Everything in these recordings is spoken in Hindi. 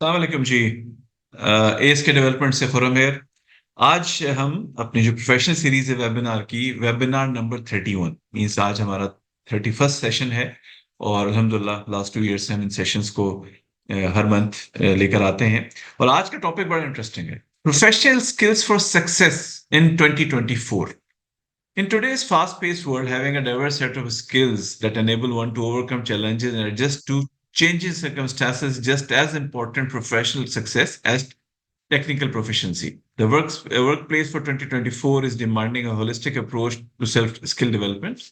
अस्सलाम वालेकुम जी। एएस के डेवलपमेंट से खुरम है। आज हम अपनी जो प्रोफेशनल सीरीज है वेबिनार की, वेबिनार नंबर 31 मीन्स आज हमारा 31st सेशन है। और अल्हम्दुलिल्लाह लास्ट 2 ईयर से हम इन सेशंस को हर मंथ लेकर आते हैं। और आज का टॉपिक बड़ा इंटरेस्टिंग है, professional skills for success in 2024। In today's fast-paced world, having a diverse set of skills that enable one to overcome challenges and adjust to changing circumstances is just as important professional success as technical proficiency. The workplace for 2024 is demanding a holistic approach to self-skill development.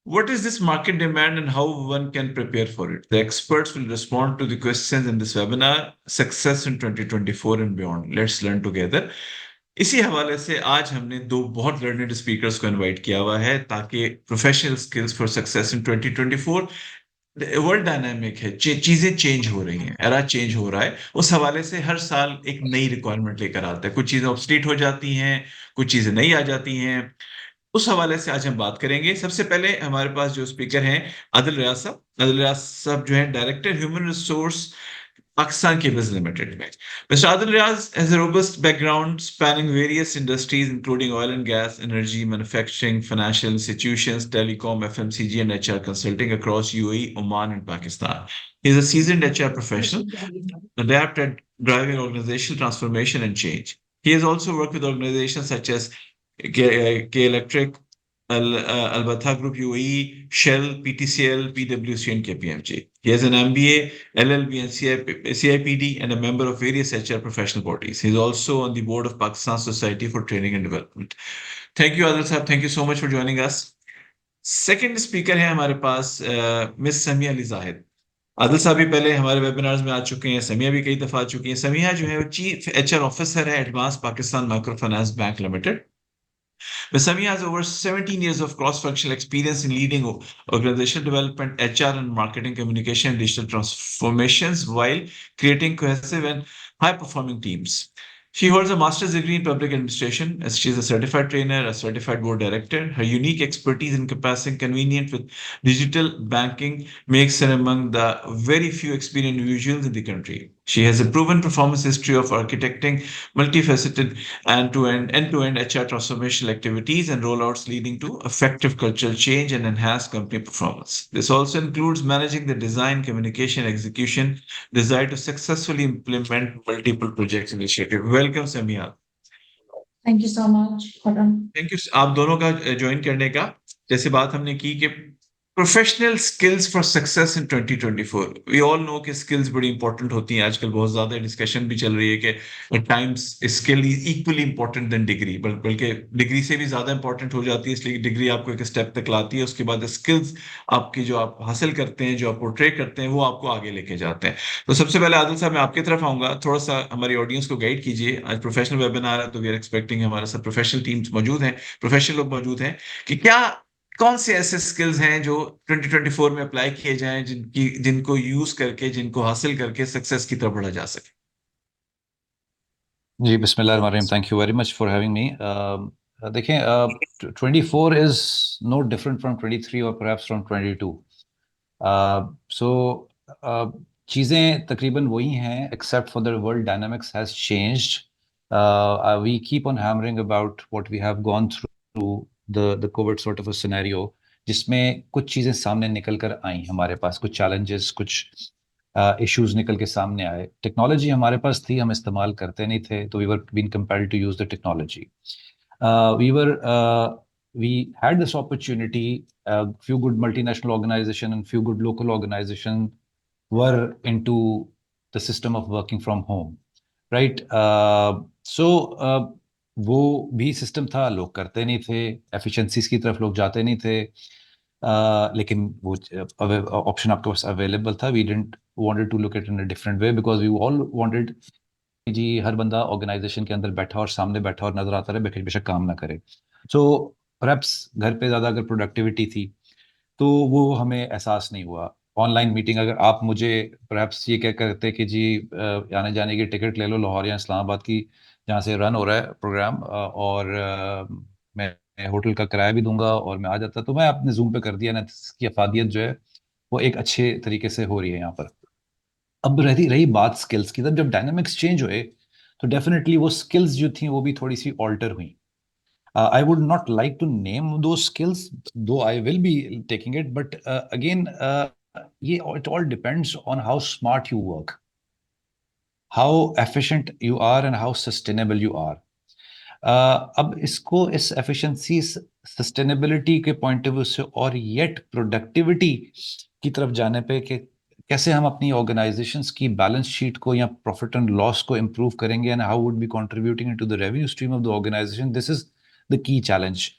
What is this market demand and how one can prepare for it? The experts will respond to the questions in this webinar, Success in 2024 and Beyond. Let's learn together. इसी हवाले से आज हमने दो बहुत लर्नेड स्पीकर्स को इनवाइट किया हुआ है ताकि professional skills for success in 2024, world dynamic है, चीजें चेंज हो रही हैं, एरा चेंज हो रहा है। उस हवाले से हर साल एक नई रिक्वायरमेंट लेकर आता है, कुछ चीजें ऑब्सलीट हो जाती हैं, कुछ चीजें नई आ जाती हैं। उस हवाले से आज हम बात करेंगे। सबसे पहले हमारे पास जो स्पीकर हैं, आदिल रियाज साहब। आदिल रियाज साहब जो है director human resource Pakistan Cables Limited में। Mr. Adil Riaz has a robust background spanning various industries, including oil and gas, energy, manufacturing, financial institutions, telecom, FMCG, and HR consulting across UAE, Oman, and Pakistan. He is a seasoned HR professional, adept at driving organizational transformation and change. He has also worked with organizations such as K Electric, Albatha Group UAE, Shell, PTCL, PwC, and KPMG. He has an MBA, LLB, and CIPD, and a member of various HR professional bodies. He is also on the board of Pakistan Society for Training and Development. Thank you, Adil Sahab. Thank you so much for joining us. Second speaker है हमारे पास मिस समिया अली जाहिद। आदिल साहब भी पहले हमारे वेबिनार्स में आ चुके हैं, समिया भी कई दफा आ चुकी हैं। समिया जो है वो चीफ एचआर ऑफिसर है advance Pakistan micro finance bank limited. Vasami has over 17 years of cross-functional experience in leading organizational development, HR, and marketing, communication, and digital transformations while creating cohesive and high-performing teams. She holds a master's degree in public administration, as she is a certified trainer, a certified board director. Her unique expertise in encompassing convenient with digital banking makes her among the very few experienced individuals in the country. She has a proven performance history of architecting multifaceted end-to-end HR transformational activities and rollouts leading to effective cultural change and enhanced company performance. This also includes managing the design, communication, execution desired to successfully implement multiple project initiative. Welcome, Samia. Thank you so much Khurram. Thank you आप दोनों का ज्वाइन करने का। जैसे बात हमने की कि professional skills for success in 2024, we all know कि स्किल्स बड़ी इंपॉर्टेंट होती हैं। आजकल बहुत ज्यादा डिस्कशन भी चल रही है कि at times skill is equally important than degree, बल्कि डिग्री से भी ज्यादा इंपॉर्टेंट हो जाती है। इसलिए डिग्री आपको एक स्टेप तक लाती है, उसके बाद स्किल्स आपकी जो आप हासिल करते हैं, जो आप पोर्ट्रे करते हैं, वो आपको आगे लेके जाते हैं। तो सबसे पहले आदिल साहब मैं आपकी तरफ आऊंगा, थोड़ा सा हमारी ऑडियंस को गाइड कीजिए। आज प्रोफेशनल वेबिनार है तो वी आर एक्सपेक्टिंग हमारे साथ प्रोफेशनल टीम्स मौजूद हैं, प्रोफेशनल लोग मौजूद हैं, कि क्या कौन से ऐसे स्किल्स हैं जो 2024 में अप्लाई किए जाएं, जिनको यूज करके, जिनको हासिल करके सक्सेस की तरफ बढ़ा जा सके। जी बिस्मिल्लाहिर्रहमानिर्रहीम, thank you very much for having me. देखें, 24 इज नो डिफरेंट फ्रॉम 23 और परहैप्स फ्रॉम 22। सो चीज़ें तकरीबन वही हैं, except for the world dynamics has changed. We keep on hammering about what we have gone through the COVID sort of a scenario, जिसमें कुछ चीज़ें सामने निकल कर आई हमारे पास, कुछ चैलेंजेस, कुछ इश्यूज निकल के सामने आए। टेक्नोलॉजी हमारे पास थी, हम इस्तेमाल करते नहीं थे, तो we were been compelled to use the technology. We were we had this opportunity. Few good multinational organization and few good local organization were into the system of working from home, right? वो भी सिस्टम था, लोग करते नहीं थे, एफिशिएंसीज की तरफ लोग जाते नहीं थे। लेकिन वो ऑप्शन आपके पास अवेलेबल था। We didn't wanted to look it in a different way because we all wanted जी हर बंदा ऑर्गेनाइजेशन के अंदर बैठा और सामने बैठा और नजर आता रहे, बेशक काम ना करे। सो परहैप्स घर पे ज़्यादा अगर प्रोडक्टिविटी थी तो वो हमें एहसास नहीं हुआ। ऑनलाइन मीटिंग अगर आप मुझे परहैप्स ये क्या करते कि जी आने जाने की टिकट ले लो लाहौर या इस्लामाबाद की, जहाँ से रन हो रहा है प्रोग्राम, और मैं होटल का किराया भी दूंगा और मैं आ जाता, तो मैं अपने जूम पे कर दिया ना। इसकी अफादियत जो है वो एक अच्छे तरीके से हो रही है यहाँ पर। अब रही बात स्किल्स की, तब जब डायनामिक्स चेंज हुए तो डेफिनेटली वो स्किल्स जो थी वो भी थोड़ी सी ऑल्टर हुई. I would not like to name those skills, though I will be taking it. But again, it all depends on how smart you work, how efficient you are, and how sustainable you are. अब इसको इस एफिशिएंसी सस्टेनेबिलिटी के पॉइंट ऑफ व्यू से और येट प्रोडक्टिविटी की तरफ जाने पे कि कैसे हम अपनी ऑर्गेनाइजेशंस की बैलेंस शीट को या प्रॉफिट एंड लॉस को इम्प्रूव करेंगे, and how would be contributing into the revenue stream of the organisation. This is the key challenge.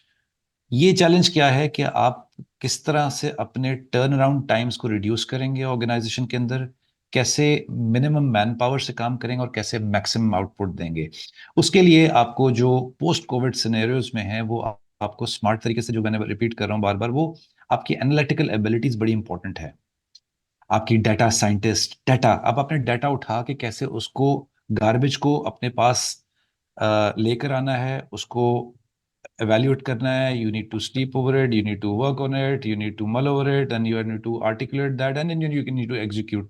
ये चैलेंज क्या है कि आप किस तरह से अपने टर्न अराउंड टाइम्स को रिड्यूस करेंगे ऑर्गेनाइजेशन के अंदर, कैसे मिनिमम मैन पावर से काम करेंगे और कैसे मैक्सिमम आउटपुट देंगे. उसके लिए आपको जो पोस्ट कोविड सिनेरियोज में है वो आपको स्मार्ट तरीके से, जो मैंने रिपीट कर रहा हूँ बार बार, वो आपकी एनालिटिकल एबिलिटीज बड़ी इंपॉर्टेंट है. आपकी डाटा साइंटिस्ट, डाटा, अब आपने डाटा उठा के कैसे उसको, गार्बेज को अपने पास लेकर आना है, उसको evaluate करना है. You need to sleep over it, you need to work on it, you need to mull over it, and you need to articulate that, and then you need to execute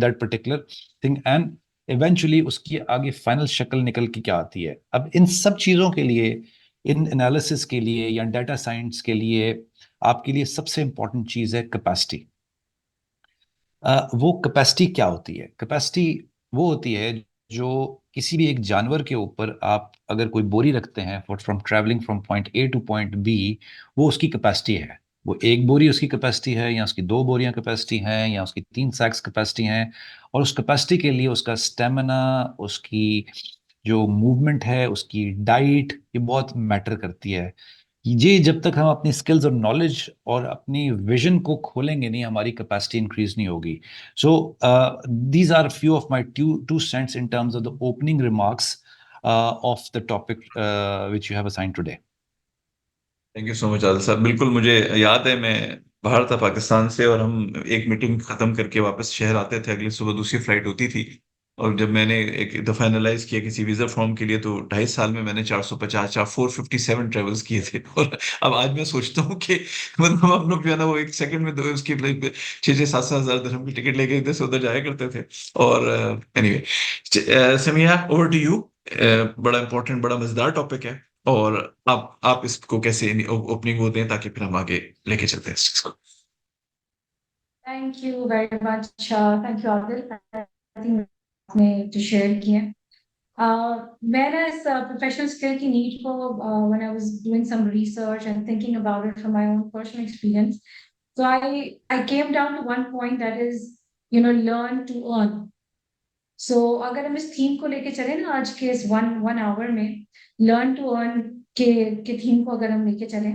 that particular thing, and eventually उसकी आगे फाइनल शक्ल निकल के क्या आती है. अब इन सब चीज़ों के लिए, इन एनालिसिस के लिए या डाटा साइंस के लिए, आपके लिए सबसे इंपॉर्टेंट चीज़ है कैपेसिटी. वो कैपेसिटी क्या होती है? कैपेसिटी वो होती है जो किसी भी एक जानवर के ऊपर आप अगर कोई बोरी रखते हैं from travelling from point A to point B, वो उसकी कैपेसिटी है. वो एक बोरी उसकी कैपेसिटी है, या उसकी दो बोरियां कैपेसिटी हैं, या उसकी 3 सैक्स कैपेसिटी हैं. और उस कैपेसिटी के लिए उसका स्टेमिना, उसकी जो मूवमेंट है, उसकी डाइट, ये बहुत मैटर करती है. ये जब तक हम अपनी स्किल्स और नॉलेज और अपनी विजन को खोलेंगे नहीं, हमारी कैपेसिटी इंक्रीज नहीं होगी. So these are few of my two cents in terms of the opening remarks of the topic which you have assigned today. Thank you so much Adil sahab. बिल्कुल मुझे याद है, मैं बाहर था पाकिस्तान से, और हम एक मीटिंग खत्म करके वापस शहर आते थे, अगली सुबह दूसरी फ्लाइट होती थी। और जब मैंने एक दफा एनालाइज किया किसी वीजा फॉर्म के लिए, तो 2.5 साल में मैंने 450 457 ट्रेवल्स किए थे। और अब आज मैं सोचता हूँ कि मतलब हम लोग जो है ना, वो एक सेकंड में उसकी 6,000 से 7,000 dirham की टिकट लेके इधर से उधर जाया करते थे। और anyway, Samiya, over to you. बड़ा इंपॉर्टेंट, बड़ा मजेदार टॉपिक है, और आप इसको कैसे ओपनिंग वो दें ताकि फिर हम आगे लेके चलते हैं इस चीज को। Thank you very much. Thank you, Adil. I think आपने जो शेयर किए. मैंने इस प्रोफेशनल स्किल की नीड को when I was doing some research and thinking about it from my own personal experience, so I came down to one point, that is, learn to earn. So अगर हम इस थीम को लेके चले ना, आज के इस वन आवर में, लर्न टू अर्न के थीम को अगर हम लेके चलें,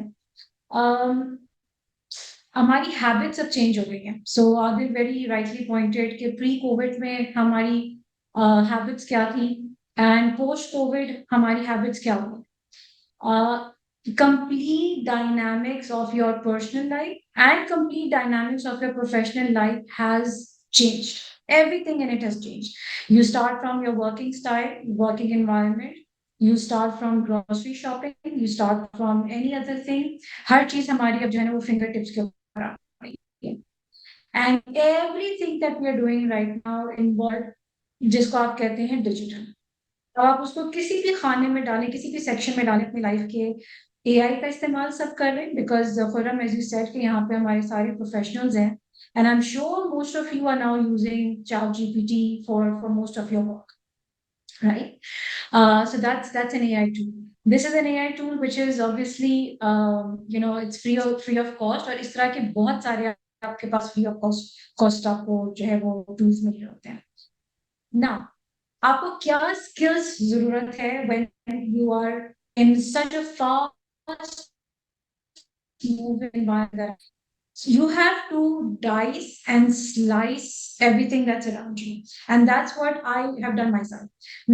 हमारी हैबिट्स अब चेंज हो गई हैं. सो आदिल वेरी राइटली पॉइंटेड कि प्री कोविड में हमारी हैबिट्स क्या थी, एंड पोस्ट कोविड हमारी हैबिट्स क्या हुई. Complete dynamics of your personal life and complete dynamics of your professional life has changed. Everything in it has changed. You start from your working style, working environment. You start from grocery shopping. You start from any other thing. हर चीज हमारी अब जो है ना वो फिंगर टिप्स के ऊपर आ रही है. And everything that we are doing right now involved, जिसको आप कहते हैं डिजिटल. तो आप उसको किसी भी खाने में डालें, किसी भी सेक्शन में डालें अपनी लाइफ के, एआई का इस्तेमाल सब कर रहे हैं, because Khurram as you said कि यहाँ पे हमारे सारे प्रोफेशनल्स हैं, and I am sure most of you are now using chat GPT for most of your work, right? So that's an AI tool. This is an AI tool which is obviously it's free of cost, और इस तरह के बहुत सारे आपके पास फ्री ऑफ कॉस्ट आपको जो है वो टूल्स मिल रहे होते हैं. Now, आपको क्या स्किल्स जरूरत है when you are in such a fast moving environment? You have to dice and slice everything that's around you, and that's what I have done myself.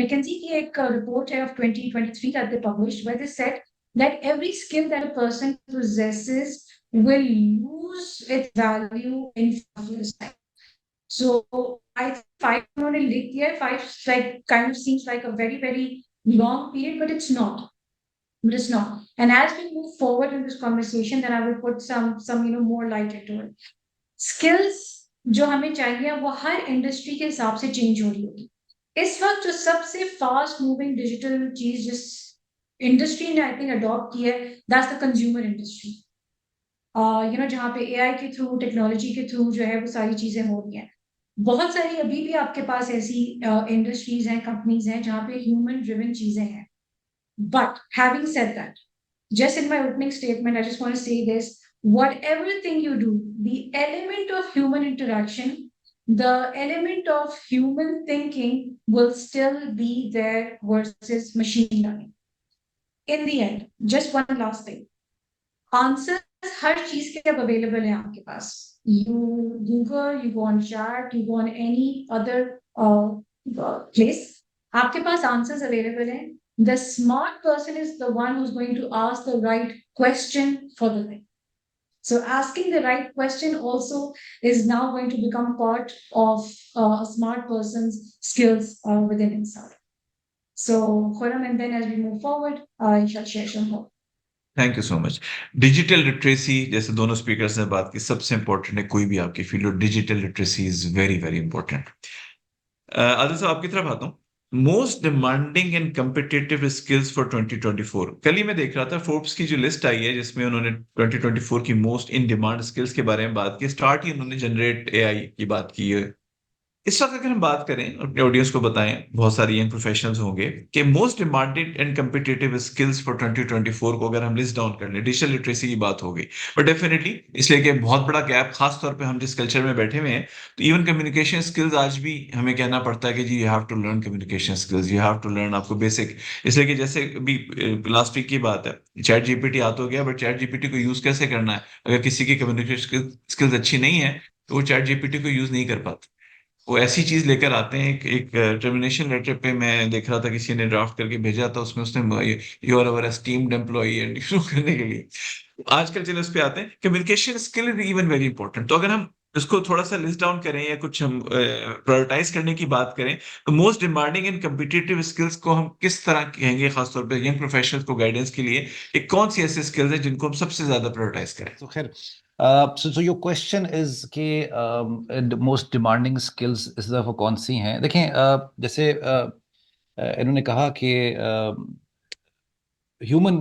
McKinsey की एक report है of 2023 that they published, where they said that every skill that a person possesses will lose its value in 5 years time. So I think 5 उन्होंने लिख दिया है. 5 like kind of seems like a very very long period, but it's not. But it's not. And as we move forward in this conversation, then I will put some more light into it. Skills जो हमें चाहिए वो हर इंडस्ट्री के हिसाब से चेंज हो रही होगी। इस वक्त जो सबसे फास्ट मूविंग डिजिटल चीज जिस इंडस्ट्री ने आई थिंक अडॉप्ट की है, दैट्स द कंज्यूमर इंडस्ट्री। जहाँ पे एआई के थ्रू, टेक्नोलॉजी के थ्रू जो है वो सारी चीजें हो रही हैं। बहुत सारी अभी भी आपके पास ऐसी इंडस्ट्रीज हैं, कंपनीज हैं जहाँ पे ह्यूमन ड्रिवन चीजें हैं। But having said that, just in my opening statement, I just want to say this: whatever thing you do, the element of human interaction, the element of human thinking will still be there versus machine learning. In the end, just one last thing: answers हर चीज के अब अवेलेबल है आपके पास। You Google, you go on chat, you go on any other place, आपके पास आंसर्स अवेलेबल हैं। The smart person is the one who is going to ask the right question for the thing. So asking the right question also is now going to become part of a smart person's skills within himself. So, Khurram, and then as we move forward, I shall share some more. Thank you so much. Digital literacy, जैसे दोनों स्पीकर्स ने बात की, सबसे इंपॉर्टेंट है कोई भी आपकी फील्ड हो, digital literacy is very very important. Adil साहब आपकी तरफ आता हूँ। Most demanding and competitive skills for 2024, कल ही मैं देख रहा था फोर्ब्स की जो लिस्ट आई है जिसमें उन्होंने 2024 की मोस्ट इन डिमांड स्किल्स के बारे में बात की। स्टार्ट ही उन्होंने जनरेट एआई की बात की है। इस वक्त अगर हम बात करें, अपने ऑडियंस को बताएं, बहुत सारे यंग प्रोफेशनल्स होंगे कि most demanded and competitive skills for 2024 को अगर हम लिस्ट डाउन कर लें, डिजिटल लिटरेसी की बात हो गई। बट डेफिनेटली इसलिए कि बहुत बड़ा गैप, खास तौर पे हम जिस कल्चर में बैठे हुए हैं, तो इवन कम्युनिकेशन स्किल्स आज भी हमें कहना पड़ता है कि जी you have to learn communication skills, you have to learn, आपको बेसिक। इसलिए कि जैसे अभी लास्ट वीक की बात है, चैट जीपीटी आ तो गया, बट चैट जीपीटी को यूज कैसे करना है, अगर किसी की कम्युनिकेशन स्किल्स अच्छी नहीं है तो वो चैट जीपीटी को यूज नहीं कर पाता। वो ऐसी चीज लेकर आते हैं। एक टर्मिनेशन लेटर पे मैं देख रहा था, किसी ने ड्राफ्ट करके भेजा था, उसमें उसने you are our esteemed employee and करने के लिए। आजकल चलो उस पे आते हैं, communication skill is even very important. तो अगर हम इसको थोड़ा सा लिस्ट डाउन करें या कुछ हम प्रायोरिटाइज करने की बात करें, तो most demanding and competitive skills को हम किस तरह कहेंगे, खासतौर पर यंग प्रोफेशनल्स को गाइडेंस के लिए एक कौन सी ऐसी स्किल्स हैं जिनको हम सबसे ज्यादा प्रायोरिटाइज करें? तो खैर, so your question is कि the most demanding skills इस दफा कौन सी हैं? देखें, जैसे इन्होंने कहा कि ह्यूमन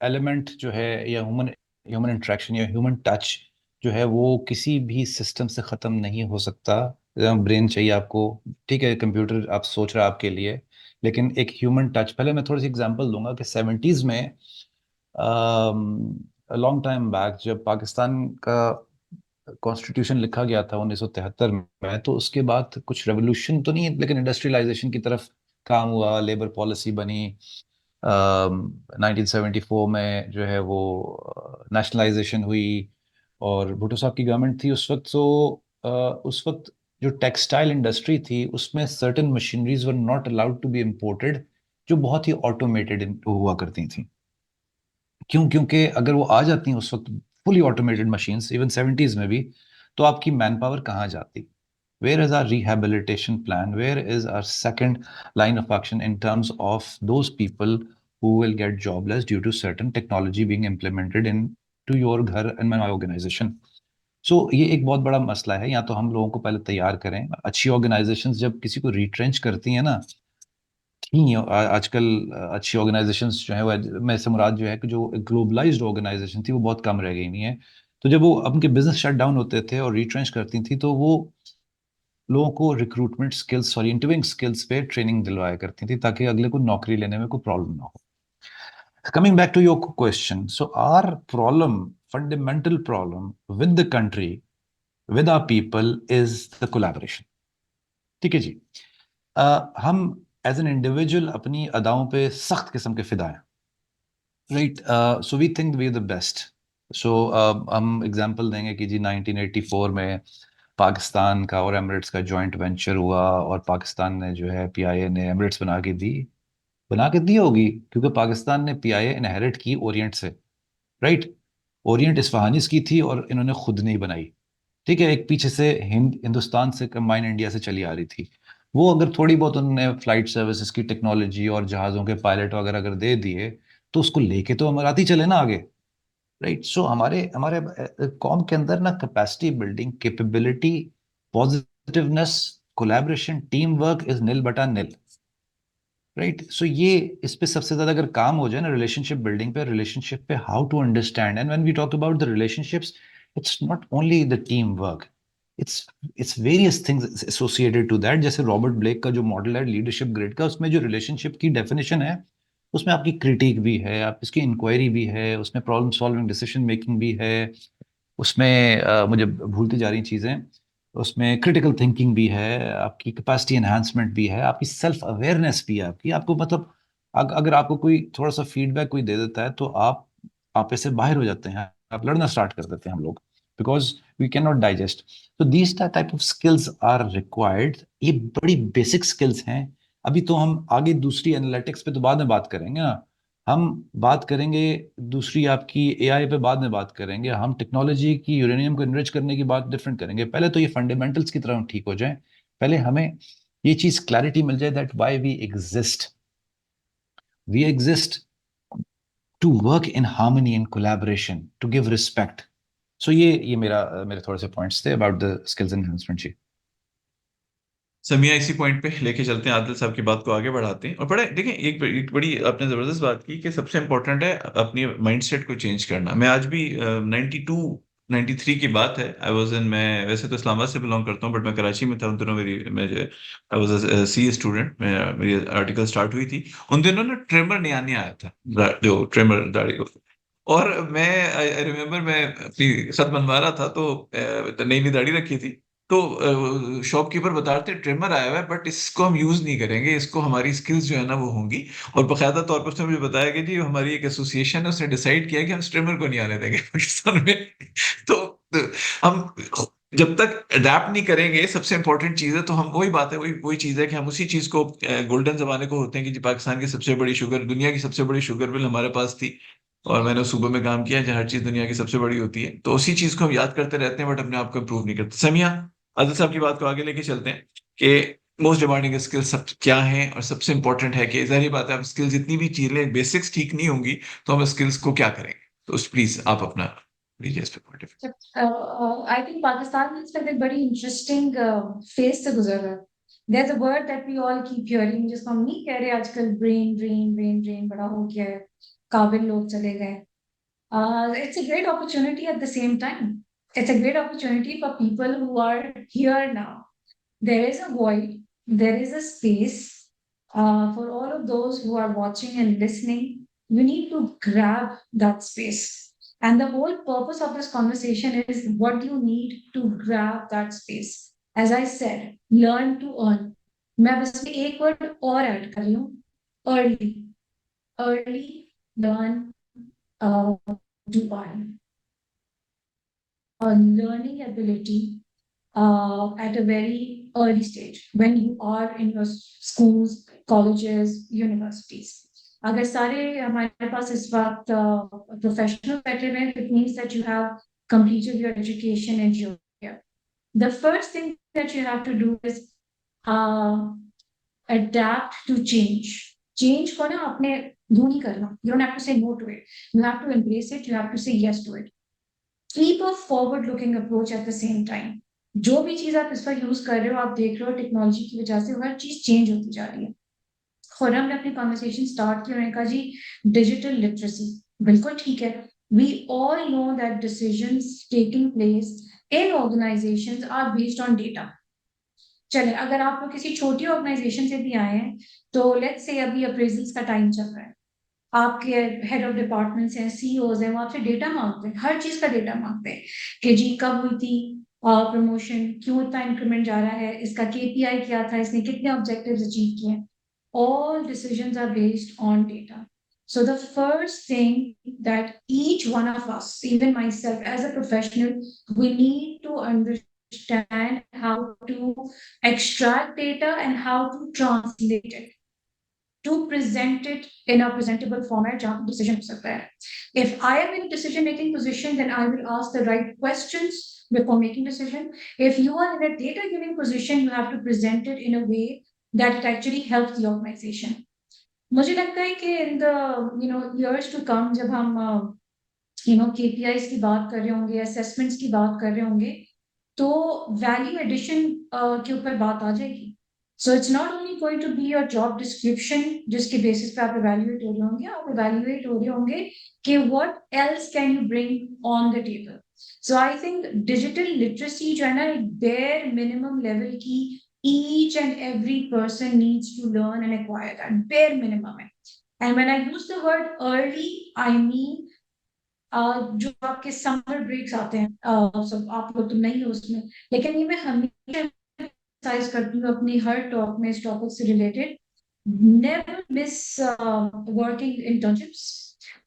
एलिमेंट जो है, या ह्यूमन ह्यूमन इंटरेक्शन या ह्यूमन टच जो है, वो किसी भी सिस्टम से ख़त्म नहीं हो सकता। ब्रेन चाहिए आपको, ठीक है, कंप्यूटर आप सोच रहे हैं आपके लिए, लेकिन एक ह्यूमन टच। पहले मैं थोड़ी सी एग्जांपल दूंगा कि 70s में, लॉन्ग टाइम बैक, जब पाकिस्तान का कॉन्स्टिट्यूशन लिखा गया था 1973 में, तो उसके बाद कुछ रेवोल्यूशन तो नहीं, लेकिन इंडस्ट्रियलाइजेशन की तरफ काम हुआ, लेबर पॉलिसी बनी। 1974 में जो है वो नेशनलाइजेशन हुई, और भुट्टो साहब की गवर्नमेंट थी उस वक्त। उस वक्त जो टेक्सटाइल इंडस्ट्री थी, उसमें certain machineries were not allowed to be imported, जो बहुत ही ऑटोमेटेड हुआ करती थी। क्यों? क्योंकि अगर वो आ जाती हैं उस वक्त fully automated machines, even 70s में भी, तो आपकी मैन पावर कहाँ जाती? Where is our rehabilitation plan? Where is our second line of action in terms of those people who will get jobless due to certain technology being implemented into your घर and my organization? So ये एक बहुत बड़ा मसला है। या तो हम लोगों को पहले तैयार करें। अच्छी ऑर्गेनाइजेशंस जब किसी को रिट्रेंच करती हैं ना, थी आजकल अच्छी ऑर्गेनाइजेशंस जो है वो, मैं से मुराद जो है कि जो ग्लोबलाइज्ड ऑर्गेनाइजेशन थी वो बहुत कम रह गई नहीं है। तो जब वो उनके बिजनेस शट डाउन होते थे और रिट्रेंच करती थी, तो वो लोगों को recruitment skills, sorry, interviewing skills पे ट्रेनिंग दिलवाया करती थी, ताकि अगले को नौकरी लेने में कोई प्रॉब्लम ना हो। Coming back to your question, so our problem, fundamental problem with the country, with our people, is the collaboration. ठीक है जी। हम एज एन इंडिविजुअल अपनी अदाओं पे सख्त किस्म के फिदा हैं, right? So we think we are the best. So हम एग्जांपल देंगे कि जी 1984 में पाकिस्तान का और एमिरेट्स का जॉइंट वेंचर हुआ, और पाकिस्तान ने जो है, पीआईए ने एमिरेट्स बना के दी होगी, क्योंकि पाकिस्तान ने पीआईए इनहेरिट की ओरिएंट से, राइट? ओरिएंट इस्फहानीस की थी और इन्होंने खुद नहीं बनाई। ठीक है, एक पीछे से हिंदुस्तान से कंबाइन इंडिया से चली आ रही थी। वो अगर थोड़ी बहुत उन्होंने फ्लाइट सर्विसेज की टेक्नोलॉजी और जहाज़ों के पायलट वगैरह अगर दे दिए, तो उसको लेके तो अमराती चले ना आगे, राइट? सो हमारे हमारे कौम के अंदर ना capacity building, capability positiveness, collaboration, team work is निल बटा निल, राइट? सो ये इस पे सबसे ज्यादा अगर काम हो जाए ना रिलेशनशिप बिल्डिंग पे, रिलेशनशिप पे, how to understand, and when we talk about the relationships, it's not only the team work, it's it's various things associated to that. जैसे रॉबर्ट ब्लेक का जो मॉडल है लीडरशिप ग्रिड का, उसमें जो रिलेशनशिप की डेफिनेशन है, उसमें आपकी क्रिटिक भी है, आप इसकी इंक्वायरी भी है, उसमें प्रॉब्लम सॉल्विंग, डिसीजन मेकिंग भी है, उसमें मुझे भूलती जा रही चीजें, उसमें क्रिटिकल थिंकिंग भी है, आपकी कैपेसिटी एनहांसमेंट भी है, आपकी सेल्फ अवेयरनेस भी है, आपकी आपको मतलब अगर आपको कोई थोड़ा सा फीडबैक कोई दे देता है तो आप ऐसे बाहर हो जाते हैं, आप लड़ना स्टार्ट कर देते हैं हम लोग, because we can not digest. तो these type of skills are required. ये बड़ी बेसिक स्किल्स हैं। अभी तो हम आगे दूसरी एनालिटिक्स पे तो बाद में बात करेंगे ना, हम बात करेंगे दूसरी आपकी एआई पे बाद में बात करेंगे, हम टेक्नोलॉजी की यूरेनियम को इनरिच करने की बात डिफरेंट करेंगे। पहले तो ये फंडामेंटल्स की तरह हम ठीक हो जाएं, पहले हमें ये चीज क्लैरिटी मिल जाए that why we exist to work in harmony and collaboration, to give respect. So ये मेरे थोड़े से पॉइंट्स थे अबाउट द स्किल्स एनहांसमेंट जी। समिया, इसी पॉइंट पे लेके चलते हैं, आदिल साहब की बात को आगे बढ़ाते हैं। और बड़ा देखिए, एक बड़ी आपने जबरदस्त बात की कि सबसे इंपॉर्टेंट है अपनी माइंडसेट को चेंज करना। मैं आज भी 92 93 की बात है, मैं वैसे तो इस्लामाबाद से बिलोंग करता हूँ, बट मैं कराची में था उन दिनों। मेरी मैं आई वाज सी स्टूडेंट, मेरी आर्टिकल स्टार्ट हुई थी उन दिनों ना। ट्रेमर नया नया आया था, जो ट्रेमर दाढ़ी को। और मैं आई रिमेम्बर, मैं अपनी खत बनवा रहा था, तो नई नई दाढ़ी रखी थी। तो शॉपकीपर बता रहे थे ट्रिमर आया हुआ है, बट इसको हम यूज नहीं करेंगे, इसको हमारी स्किल्स जो है ना वो होंगी। और बाकायदा तौर पर उसने मुझे बताया कि जी हमारी एक एसोसिएशन है, उसने डिसाइड किया कि हम स्ट्रिमर को नहीं आने देंगे पाकिस्तान में। तो हम जब तक अडेप्ट नहीं करेंगे, सबसे इंपॉर्टेंट चीज है, तो हम वही बात है, वही वही चीज है कि हम उसी चीज को गोल्डन जमाने को होते हैं कि जी पाकिस्तान की सबसे बड़ी शुगर, दुनिया की सबसे बड़ी शुगर मिल हमारे पास थी। और मैंने उस सूबे में काम किया जहाँ हर चीज दुनिया की सबसे बड़ी होती है, तो उसी चीज को हम याद करते रहते हैं, बट अपने आप को इम्प्रूव नहीं करते। समिया, आदिल साहब की बात को आगे लेके चलते हैं कि मोस्ट डिमांडिंग स्किल्स सब क्या हैं, और सबसे इंपॉर्टेंट है कि जाहिर बात है, आप स्किल्स जितनी भी चीजें बेसिक्स ठीक नहीं होंगी, तो हम स्किल्स को क्या करेंगे। तो प्लीज आप अपना लीजिए इस पे point of I think Pakistan is like a very interesting phase से गुजर रहा है. There's a word that we all keep hearing, जिसको हम नहीं कह रहे आजकल, brain बड़ा हो गया है, काबिल लोग चले गए. It's a great opportunity at the same time. It's a great opportunity for people who are here now. There is a void, there is a space for all of those who are watching and listening. You need to grab that space. And the whole purpose of this conversation is what you need to grab that space. As I said, learn to earn. मैं बस एक वर्ड और ऐड कर रही हूँ, early. Early learn to earn. A learning ability at a very early stage when you are in your schools, colleges, universities. अगर सारे हमारे पास इस वक्त प्रोफेशनल बैठे हुए हैं, it means that you have completed your education and you're here. The first thing that you have to do is adapt to change. Change को ना अपने do नहीं करना. You don't have to say no to it. You have to embrace it. You have to say yes to it. Keep a forward looking approach at the same time. जो भी चीज आप इस पर यूज कर रहे हो, आप देख रहे हो टेक्नोलॉजी की वजह से हर चीज चेंज होती जा रही है. खुरम ने अपनी कॉन्वर्सेशन स्टार्ट की, उन्होंने कहा जी डिजिटल लिटरेसी. बिल्कुल ठीक है. We all know that decisions taking place in organisations are based on data. चले, अगर आप लोग किसी छोटी ऑर्गेनाइजेशन से भी आए हैं, तो लेट्स से अभी अप्रेजल्स का टाइम चल रहा है, आपके हेड ऑफ डिपार्टमेंट्स हैं, सीईओज हैं, वो आपसे डेटा मांगते हैं, हर चीज का डेटा मांगते हैं कि जी कब हुई थी प्रमोशन, क्यों इतना इंक्रीमेंट जा रहा है, इसका केपीआई क्या था, इसने कितने ऑब्जेक्टिव्स अचीव किए हैं. All decisions are based on data. So the first thing that each one of us, even myself as a professional, we need to understand how to extract data and how to translate it, to present it in a presentable format जहाँ decision हो सकता है. If I am in a decision making position, then I will ask the right questions before making decision. If you are in a data giving position, you have to present it in a way that it actually helps the organization. मुझे लगता है कि in the years to come, जब हम KPIs की बात कर रहे होंगे, assessments की बात कर रहे होंगे, तो वैल्यू एडिशन के ऊपर बात आ जाएगी। So it's not only going to be your job description जिसके बेसिस पे आप इवैल्यूएट हो रहे होंगे, आप इवैल्यूएट हो रहे होंगे कि what else can you bring on the table. So I think digital literacy जो है ना, एक बेयर मिनिमम लेवल की each and every person needs to learn and acquire that bare minimum है। And when I use the word early, I mean जो आपके समर ब्रेक्स आते हैं, सब आप लोग तो नहीं हो उसमें, लेकिन ये मैं हमेशा emphasize करती हूँ अपनी हर टॉक में इस टॉपिक से related. Never miss working internships,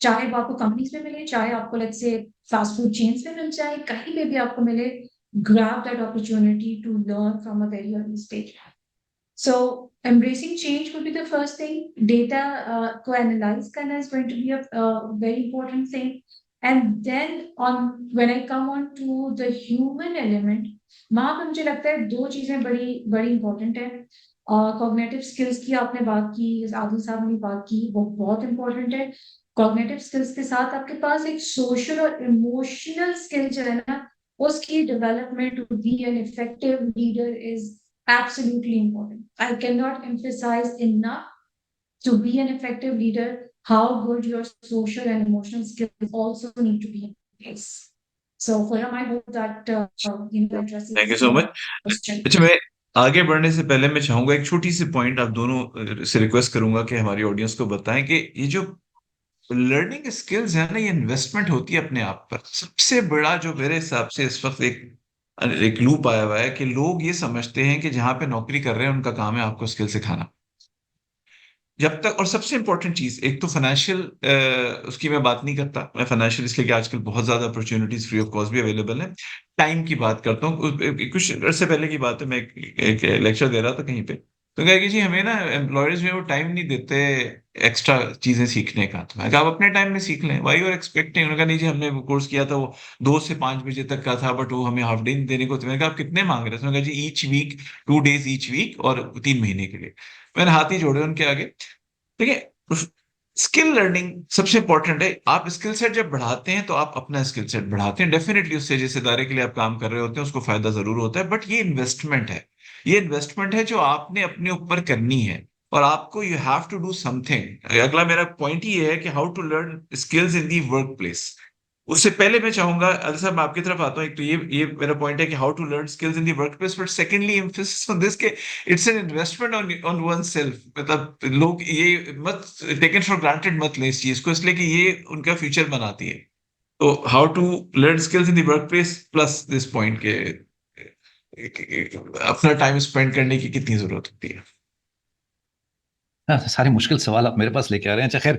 चाहे वो आपको कंपनीज में मिले, चाहे आपको let's say fast food chains में मिल जाए, कहीं पे भी आपको मिले, grab that opportunity to learn from a very early stage. So embracing change would be the first thing. Data को analyze करना is going to be a very important thing. And then on when I come on to the human element, वहाँ पे मुझे लगता है दो चीजें बड़ी बड़ी important है। कॉग्निटिव स्किल्स की आपने बात की, आदिल साहब ने बात की, वो बहुत इंपॉर्टेंट है। कॉग्निटिव स्किल्स के साथ आपके पास एक सोशल और इमोशनल स्किल जो है ना, उसकी development to be an effective leader is absolutely important. I cannot emphasize enough to be an effective leader how good your social and emotional skills also need to be in place. So, Khurram, I hope that addresses thank you so your much. question. अच्छा, मैं आगे बढ़ने से पहले मैं चाहूंगा एक छोटी सी पॉइंट आप दोनों से रिक्वेस्ट करूंगा कि हमारी ऑडियंस को बताएं कि ये जो लर्निंग स्किल्स है ना, ये इन्वेस्टमेंट होती है अपने आप पर। सबसे बड़ा जो मेरे हिसाब से इस वक्त एक लूप आया हुआ है कि लोग ये समझते हैं कि जहां पे नौकरी कर रहे हैं उनका काम है आपको स्किल सिखाना। जब तक, और सबसे इंपॉर्टेंट चीज, एक तो फाइनेंशियल, उसकी मैं बात नहीं करता, मैं फाइनेंशियल इसलिए कि आजकल बहुत ज्यादा अपॉर्चुनिटीज फ्री ऑफ कॉस्ट भी अवेलेबल है। टाइम की बात करता हूँ। कुछ अर्से पहले की बात है, मैं एक लेक्चर दे रहा था कहीं पे, तो कहा कि जी हमें ना एम्प्लॉयर्स में वो टाइम नहीं देते एक्स्ट्रा चीजें सीखने का। तो मैं कहा आप अपने टाइम में सीख लें, वाई आर एक्सपेक्टिंग। उन्होंने कहा नहीं जी, हमने वो कोर्स किया था, वो 2 से 5 बजे तक का था, बट वो हमें हाफ डे देने को। तो मैंने कहा आप कितने मांग रहे थे? उन्होंने कहा जी each week, 2 days each week, और 3 महीने के लिए। मैंने हाथ ही जोड़े उनके आगे। देखिए, स्किल लर्निंग सबसे इंपॉर्टेंट है। आप स्किल सेट जब बढ़ाते हैं तो आप अपना स्किल सेट बढ़ाते हैं, डेफिनेटली उससे जिस इदारे के लिए आप काम कर रहे होते हैं उसको फायदा जरूर होता है, बट ये इन्वेस्टमेंट है। ये इन्वेस्टमेंट है जो आपने अपने ऊपर करनी है, और आपको you have to do something. अगला मेरा पॉइंट ये है कि how to learn skills in the work place. उससे पहले मैं चाहूंगा अली साहब, मैं आपकी तरफ आता हूँ। एक तो ये मेरा पॉइंट है कि how to learn skills in the work place, but secondly emphasis on this के it's an investment on on one self. मतलब लोग ये मत टेकन फॉर ग्रांटेड मत लें इस चीज को, इसलिए कि ये उनका फ्यूचर बनाती है। तो how to learn skills in the work place plus this point के अपना टाइम स्पेंड करने की कितनी जरूरत होती है। हाँ, सारे मुश्किल सवाल आप मेरे पास लेके आ रहे हैं। अच्छा खैर,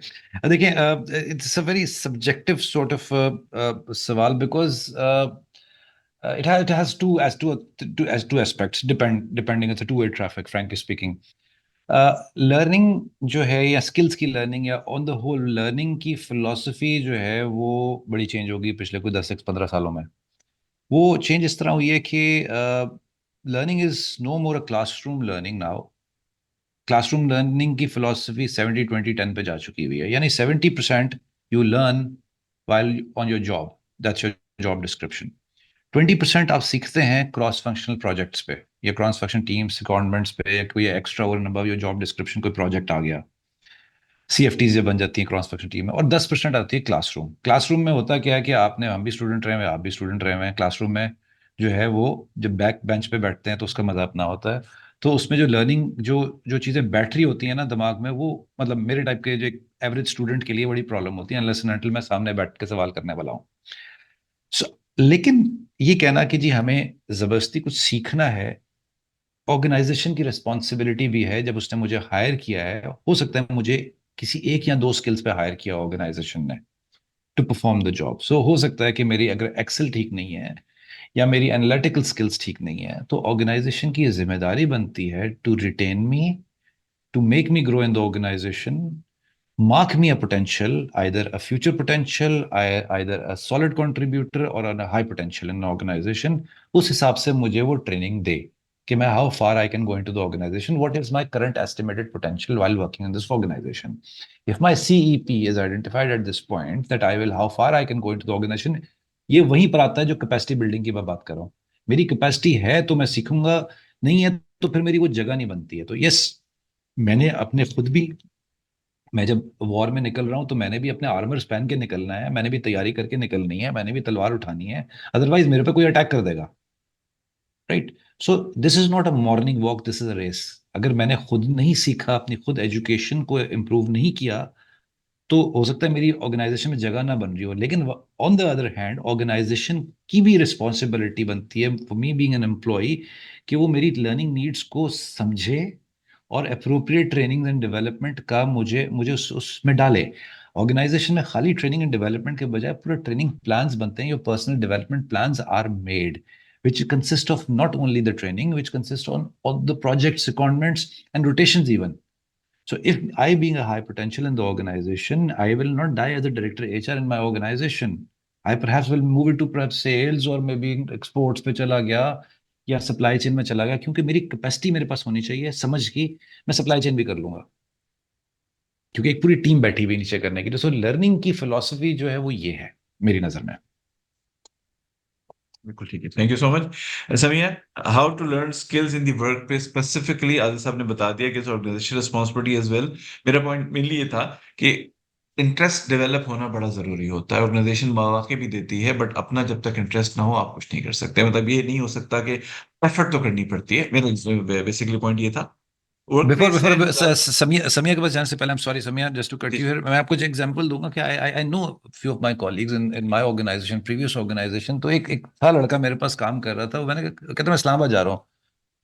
देखिए, it's a very subjective sort of सवाल, because it has two aspects, depending, it's a two-way traffic, frankly speaking. Learning जो है या स्किल्स की लर्निंग या ऑन द होल लर्निंग की फिलॉसफी जो है वो बड़ी चेंज होगी पिछले कोई 10 से 15 सालों में। वो चेंज इस तरह हुई है कि learning is no more a classroom learning now. Classroom learning की फिलॉसफी 70-20-10 पे जा चुकी हुई है, यानी 70% you learn while on your job, that's your job description. 20% आप सीखते हैं क्रॉस फंक्शनल प्रोजेक्ट्स पे या क्रॉस फंक्शन टीम्स, गवर्नमेंट्स पे, या कोई extra over and above your job description कोई प्रोजेक्ट आ गया, CFTs बन जाती है क्रॉस फंक्शन टीम में। और 10% आती है क्लासरूम। क्लासरूम में होता क्या है कि आपने, हम भी स्टूडेंट रहे हैं, आप भी स्टूडेंट रहे हैं, क्लासरूम में जो है वो जब बैक बेंच पे बैठते हैं तो उसका मजा अपना होता है। तो उसमें जो लर्निंग, जो जो चीज़ें बैठ रही होती हैं ना दिमाग में, वो मतलब मेरे टाइप के जो एक एवरेज स्टूडेंट के लिए बड़ी प्रॉब्लम होती है, अनलेस एंड अनटिल मैं सामने बैठ के सवाल करने वाला हूँ। लेकिन ये कहना कि जी हमें जबरदस्ती कुछ सीखना है, ऑर्गेनाइजेशन की रिस्पॉन्सिबिलिटी भी है। जब उसने मुझे हायर किया है, हो सकता है मुझे किसी एक या दो स्किल्स पे हायर किया ऑर्गेनाइजेशन ने टू परफॉर्म द जॉब। सो हो सकता है कि मेरी अगर एक्सेल ठीक नहीं है या मेरी एनालिटिकल स्किल्स ठीक नहीं है, तो ऑर्गेनाइजेशन की जिम्मेदारी बनती है to retain me, to make me grow in the organisation, mark me a potential, either a future potential, either a solid contributor or a high potential in an organization। उस हिसाब से मुझे वो ट्रेनिंग दे कि मैं how far I can go into the organization, what is my current estimated potential while working in this organization। If my CEP is identified at this point that I will how far I can go into the organization, ये वहीं पर आता है जो कैपेसिटी बिल्डिंग की मैं बात कर रहा हूँ मेरी कैपेसिटी है तो मैं सीखूंगा, नहीं है तो फिर मेरी वो जगह नहीं बनती है। तो यस, मैंने अपने खुद भी, मैं जब वॉर में निकल रहा हूं तो मैंने भी अपने आर्मर्स पहन के निकलना है, मैंने भी तैयारी करके निकलनी है, मैंने भी तलवार उठानी है, अदरवाइज मेरे पे कोई अटैक कर देगा। Right. So this is not a morning walk, this is a race. अगर मैंने खुद नहीं सीखा, अपनी खुद एजुकेशन को इम्प्रूव नहीं किया, तो हो सकता है मेरी ऑर्गेनाइजेशन में जगह ना बन रही हो। लेकिन on the other hand organisation की भी रिस्पॉन्सिबिलिटी बनती है for me being an employee, कि वो मेरी लर्निंग नीड्स को समझे और अप्रोप्रिएट ट्रेनिंग एंड डेवलपमेंट का मुझे मुझे उसमें डाले। ऑर्गेनाइजेशन में खाली ट्रेनिंग एंड डेवलपमेंट के बजाय पूरे ट्रेनिंग प्लान्स बनते हैं, your personal development plans are made, which consist of not only the training, which consist on all the projects, secondments, and rotations even. So if I being a high potential in the organization, I will not die as a director HR in my organization. I perhaps will move into perhaps sales or maybe exports पे चला गया या सप्लाई चेन में चला गया, क्योंकि मेरी कैपेसिटी मेरे पास होनी चाहिए समझ की, मैं सप्लाई चेन भी कर लूंगा, क्योंकि एक पूरी टीम बैठी हुई नीचे करने की। तो सो लर्निंग की फिलॉसफी जो है वो ये है मेरी नजर में। बिल्कुल ठीक है, thank you so much. Samia, how to learn skills in the workplace specifically, Adil sahab ने बता दिया कि it's organisation responsibility as well. मेरा पॉइंट मेनली ये था कि इंटरेस्ट डेवलप होना बड़ा जरूरी होता है। ऑर्गेनाइजेशन मौके भी देती है, बट अपना जब तक इंटरेस्ट ना हो आप कुछ नहीं कर सकते। मतलब ये नहीं हो सकता कि एफर्ट तो करनी पड़ती है, मेरा बेसिकली पॉइंट ये था। वर्क बिफोर प्लेस है बिफोर जहाँ- समिया समिया के पास जाने से पहले, I am sorry Samia, just to cut जी यू हियर, मैं आपको एक एग्जांपल दूंगा कि I I know few of my colleagues in in my organisation, previous organisation. तो एक एक था लड़का मेरे पास काम कर रहा था, वो मैंने कहता मैं इस्लामाबाद जा रहा हूँ।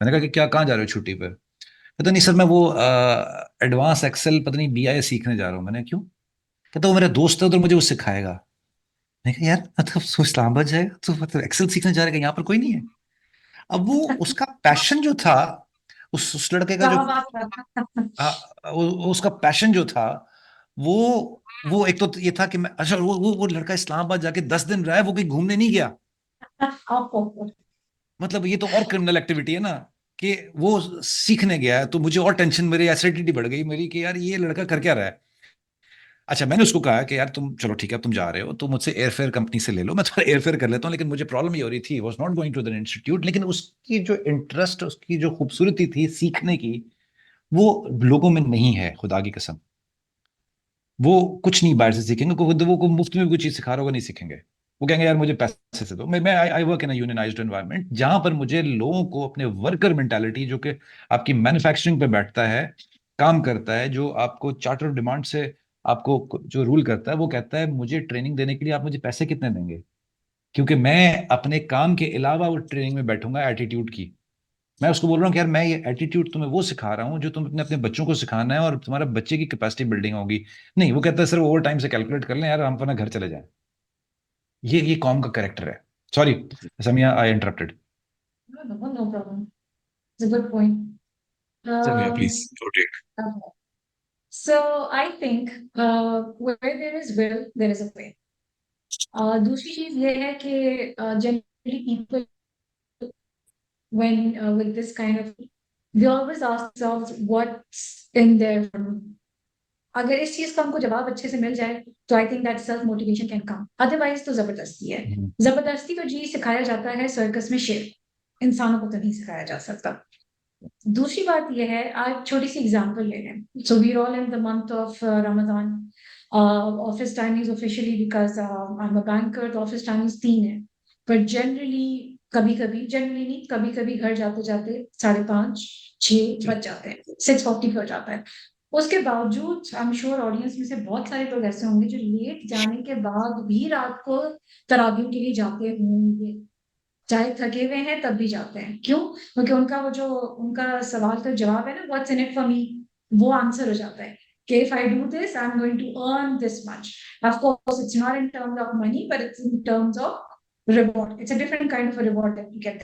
मैंने कहा कि क्या, कहाँ जा रहे हो छुट्टी पे? कहता नहीं सर, मैं वो एडवांस एक्सेल पता नहीं BI सीखने जा रहा हूँ। मैंने क्यों? कहता वो मेरा दोस्त है उधर, मुझे वो सिखाएगा। मैंने कहा यार मतलब तू इस्लामाबाद जाएगा, तो मतलब एक्सेल सीखने जा रहेगा, यहाँ पर कोई नहीं है? अब वो उसका पैशन जो था, उस लड़के का जो, क्या बात कर उसका पैशन जो था, वो वो एक तो ये था कि मैं, अच्छा वो लड़का इस्लामाबाद जाके 10 दिन रहा है, वो कहीं घूमने नहीं गया। आपको मतलब ये तो और क्रिमिनल एक्टिविटी है ना, कि वो सीखने गया है। तो मुझे और टेंशन, मेरी एसिडिटी बढ़ गई मेरी, कि यार ये लड़का कर क्या रहा है। अच्छा, मैंने उसको कहा कि यार तुम चलो ठीक है, अब तुम जा रहे हो तो मुझसे एयरफेयर कंपनी से ले लो, मैं थोड़ा एयरफेयर कर लेता हूँ। लेकिन मुझे प्रॉब्लम ये हो रही थी, was not going to the institute, लेकिन उसकी जो इंटरेस्ट, उसकी जो खूबसूरती थी सीखने की, वो लोगों में नहीं है, खुदा की कसम। वो कुछ नहीं बाहर से सीखेंगे, वो मुफ्त में भी कोई चीज सिखा रहा होगा नहीं सीखेंगे। वो कहेंगे यार मुझे पैसे से दो। मैं I work in unionised environment, जहां पर मुझे लोगों को अपने वर्कर मेंटालिटी, जो कि आपकी मैन्युफैक्चरिंग पे बैठता है, काम करता है, जो आपको चार्टर ऑफ डिमांड से आपको जो रूल करता है, वो कहता है मुझे ट्रेनिंग देने के लिए आप मुझे पैसे कितने देंगे, क्योंकि मैं अपने काम के अलावा वो ट्रेनिंग में बैठूंगा एटीट्यूड की। मैं उसको बोल रहा हूँ कि यार मैं ये एटीट्यूड तुम्हें वो सिखा रहा हूँ जो तुम अपने अपने बच्चों को सिखाना है, और तुम्हारा बच्चे की कैपेसिटी बिल्डिंग होगी। नहीं, वो कहता है सर ओवर टाइम से कैलकुलेट कर लें यार, हम अपना घर चले जाएं। ये कॉम का कैरेक्टर है। Sorry Samia, I interrupted. no problem. It's a good point. Samia Um, please go take. okay. So I think where there is will, there is a way. दूसरी चीज ये है कि generally people when with this kind of they always ask themselves what's in their अगर इस चीज का हमको जवाब अच्छे से मिल जाए तो I think that self motivation can come otherwise तो जबरदस्ती है जबरदस्ती तो जी सिखाया जाता है सर्कस में शेर इंसानों को तो नहीं सिखाया जा सकता दूसरी बात यह है आज छोटी सी एग्जांपल ले लें so we all in the month of Ramzan office timings officially because I am a banker तो ऑफिस टाइमिंग्स 3 है पर जनरली कभी कभी जनरली नहीं कभी कभी घर जाते जाते 5:30-6 बज जाते हैं 6:40 हो जाता है उसके बावजूद आई एम श्योर ऑडियंस में से बहुत सारे लोग ऐसे होंगे जो लेट जाने के बाद भी रात को तरावियों के लिए जाते होंगे चाहे थके हुए हैं तब भी जाते हैं क्यों क्योंकि उनका वो जो उनका सवाल का जवाब है ना what's in it for me वो आंसर हो जाता है कि if I do this I am going to earn this much of course it's not in terms of money but it's in terms of reward it's a different kind of a reward that you get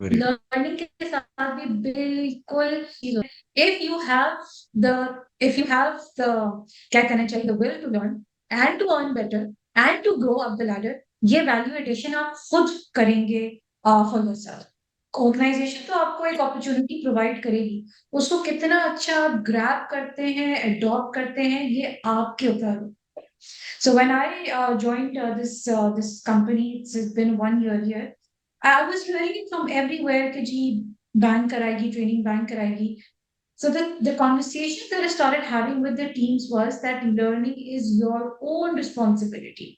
very good. Learning के साथ भी बिल्कुल if you have the if you have the क्या कहना चाहिए the will to learn and to earn better and to grow up the ladder ये वैल्यू एडिशन आप खुद करेंगे फॉर योरसेल्फ ऑर्गेनाइजेशन तो आपको एक अपॉर्चुनिटी प्रोवाइड करेगी उसको कितना अच्छा आप ग्रैब करते हैं अडॉप्ट करते हैं ये आपके ऊपर So when I joined this company, it's been 1 year here. I was hearing from everywhere कि जी ban कराएगी, training ban कराएगी. So the conversation that I started having with the teams was that learning is your own responsibility.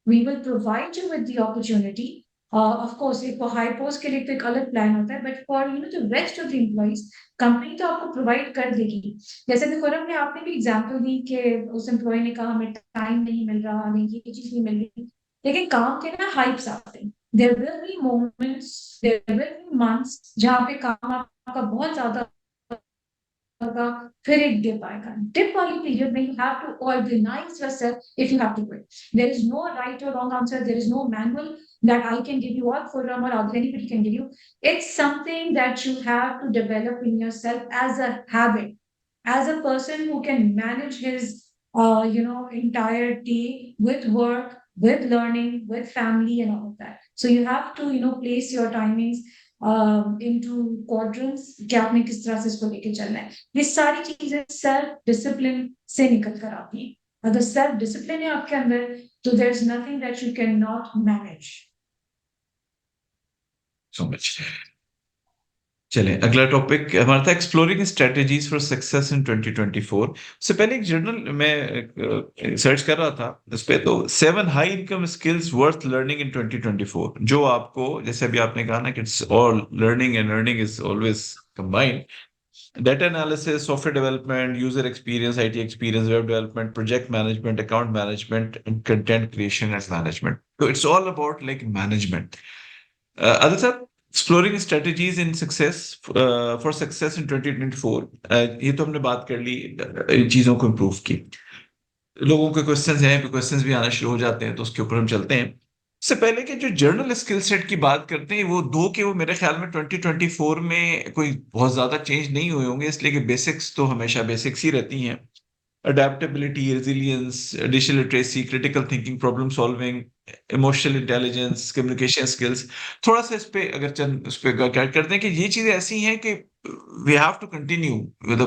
We will provide you with the opportunity. Of course, एक high post के लिए तो एक अलग plan होता है, but for the rest of the employees, company तो आपको provide कर देगी. जैसे कि खुरम ने आपने भी example दी कि उस employee ने कहा हमें time नहीं मिल रहा, हमें ये चीज नहीं मिल रही. लेकिन काम के ना hypes आते हैं. There will be moments, there will be months जहाँ पे काम आपका बहुत ज्यादा होगा, फिर एक डिप आएगा. डिप वाली पीरियड में you have to organize yourself if you have to quit. There is no right or wrong answer. There is no manual that I can give you or Khurram or anybody can give you. It's something that you have to develop in yourself as a habit, as a person who can manage his entire day with work, with learning, with family and all of that. So you have to place your timings into quadrants कि आपने किस तरह से इसको लेके चलना है. ये सारी चीजें सेल्फ डिसिप्लिन से निकल कर आती हैं. अगर सेल्फ डिसिप्लिन है आपके अंदर तो there is nothing that you can not manage. So much. चलें, अगला टॉपिक हमारा था exploring strategies for success in 2024. उससे पहले एक जर्नल मैं सर्च कर रहा था उस पे, तो 7 high income skills worth learning in 2024, जो आपको, जैसे अभी आपने कहा ना कि it's all learning and learning is always combined. Data analysis, software development, user experience, IT experience, web development, project management, account management, and content creation as management. So it's all about like management. Other sir, exploring strategies in success for success in 2024. ये तो हमने बात कर ली, इन चीजों को इम्प्रूव की. लोगों के क्वेश्चंस हैं, क्वेश्चंस भी आना शुरू हो जाते हैं, तो उसके ऊपर हम चलते हैं. इससे पहले कि जो जर्नल स्किल सेट की बात करते हैं, वो दो के वो मेरे ख्याल में 2024 में कोई बहुत ज्यादा चेंज नहीं हुए होंगे, इसलिए कि बेसिक्स तो हमेशा बेसिक्स ही रहती हैं. Adaptability, resilience, digital literacy, critical thinking, problem solving, emotional intelligence, communication skills. थोड़ा सा इस पे अगर चंद उस पे क्या करते हैं कि ये चीजें ऐसी हैं कि we have to continue with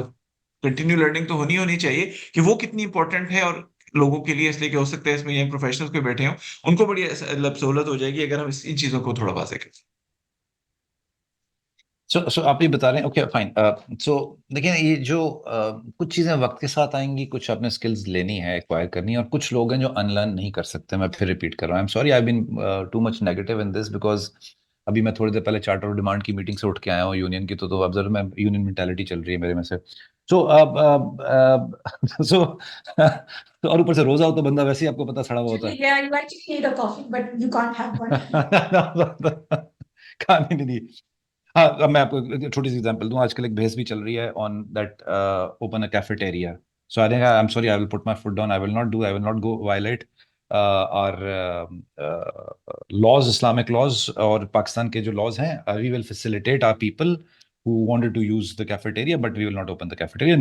continue learning, तो होनी होनी चाहिए. कि वो कितनी इंपॉर्टेंट है और लोगों के लिए, इसलिए कि हो सकता है इसमें यंग प्रोफेशनल्स को बैठे हों, उनको बड़ी मतलब सहूलत हो जाएगी अगर हम इन चीजों को थोड़ा वाज़ेह करें. सो आप ये बता रहे हैं, ओके फाइन. सो देखिए, ये जो कुछ चीज़ें वक्त के साथ आएंगी, कुछ आपने स्किल्स लेनी है, एक्वायर करनी है, और कुछ लोग हैं जो अनलर्न नहीं कर सकते. मैं फिर रिपीट कर रहा हूँ, I am sorry, I been too much negative in this, because अभी मैं थोड़ी देर पहले चार्टर ऑफ डिमांड की मीटिंग से उठ के आया हूँ यूनियन की. तो ऑब्जर्व, मैं यूनियन मेंटालिटी चल रही है मेरे में से. सो सो और ऊपर से रोजा हो तो बंदा वैसे ही आपको पता सड़ा हुआ होता है. Yeah, you actually need a coffee, but you can't have one. खाने नहीं दी. हाँ, अब मैं आपको एक छोटी सी एग्जांपल दूं. आजकल एक बहस भी चल रही है on that open a cafeteria. So I think, I am sorry, I will put my foot down, I will not go violate और लॉज, इस्लामिक लॉज और पाकिस्तान के जो लॉज हैं. We will facilitate our people who wanted to use the cafeteria, but we will not open the cafeteria.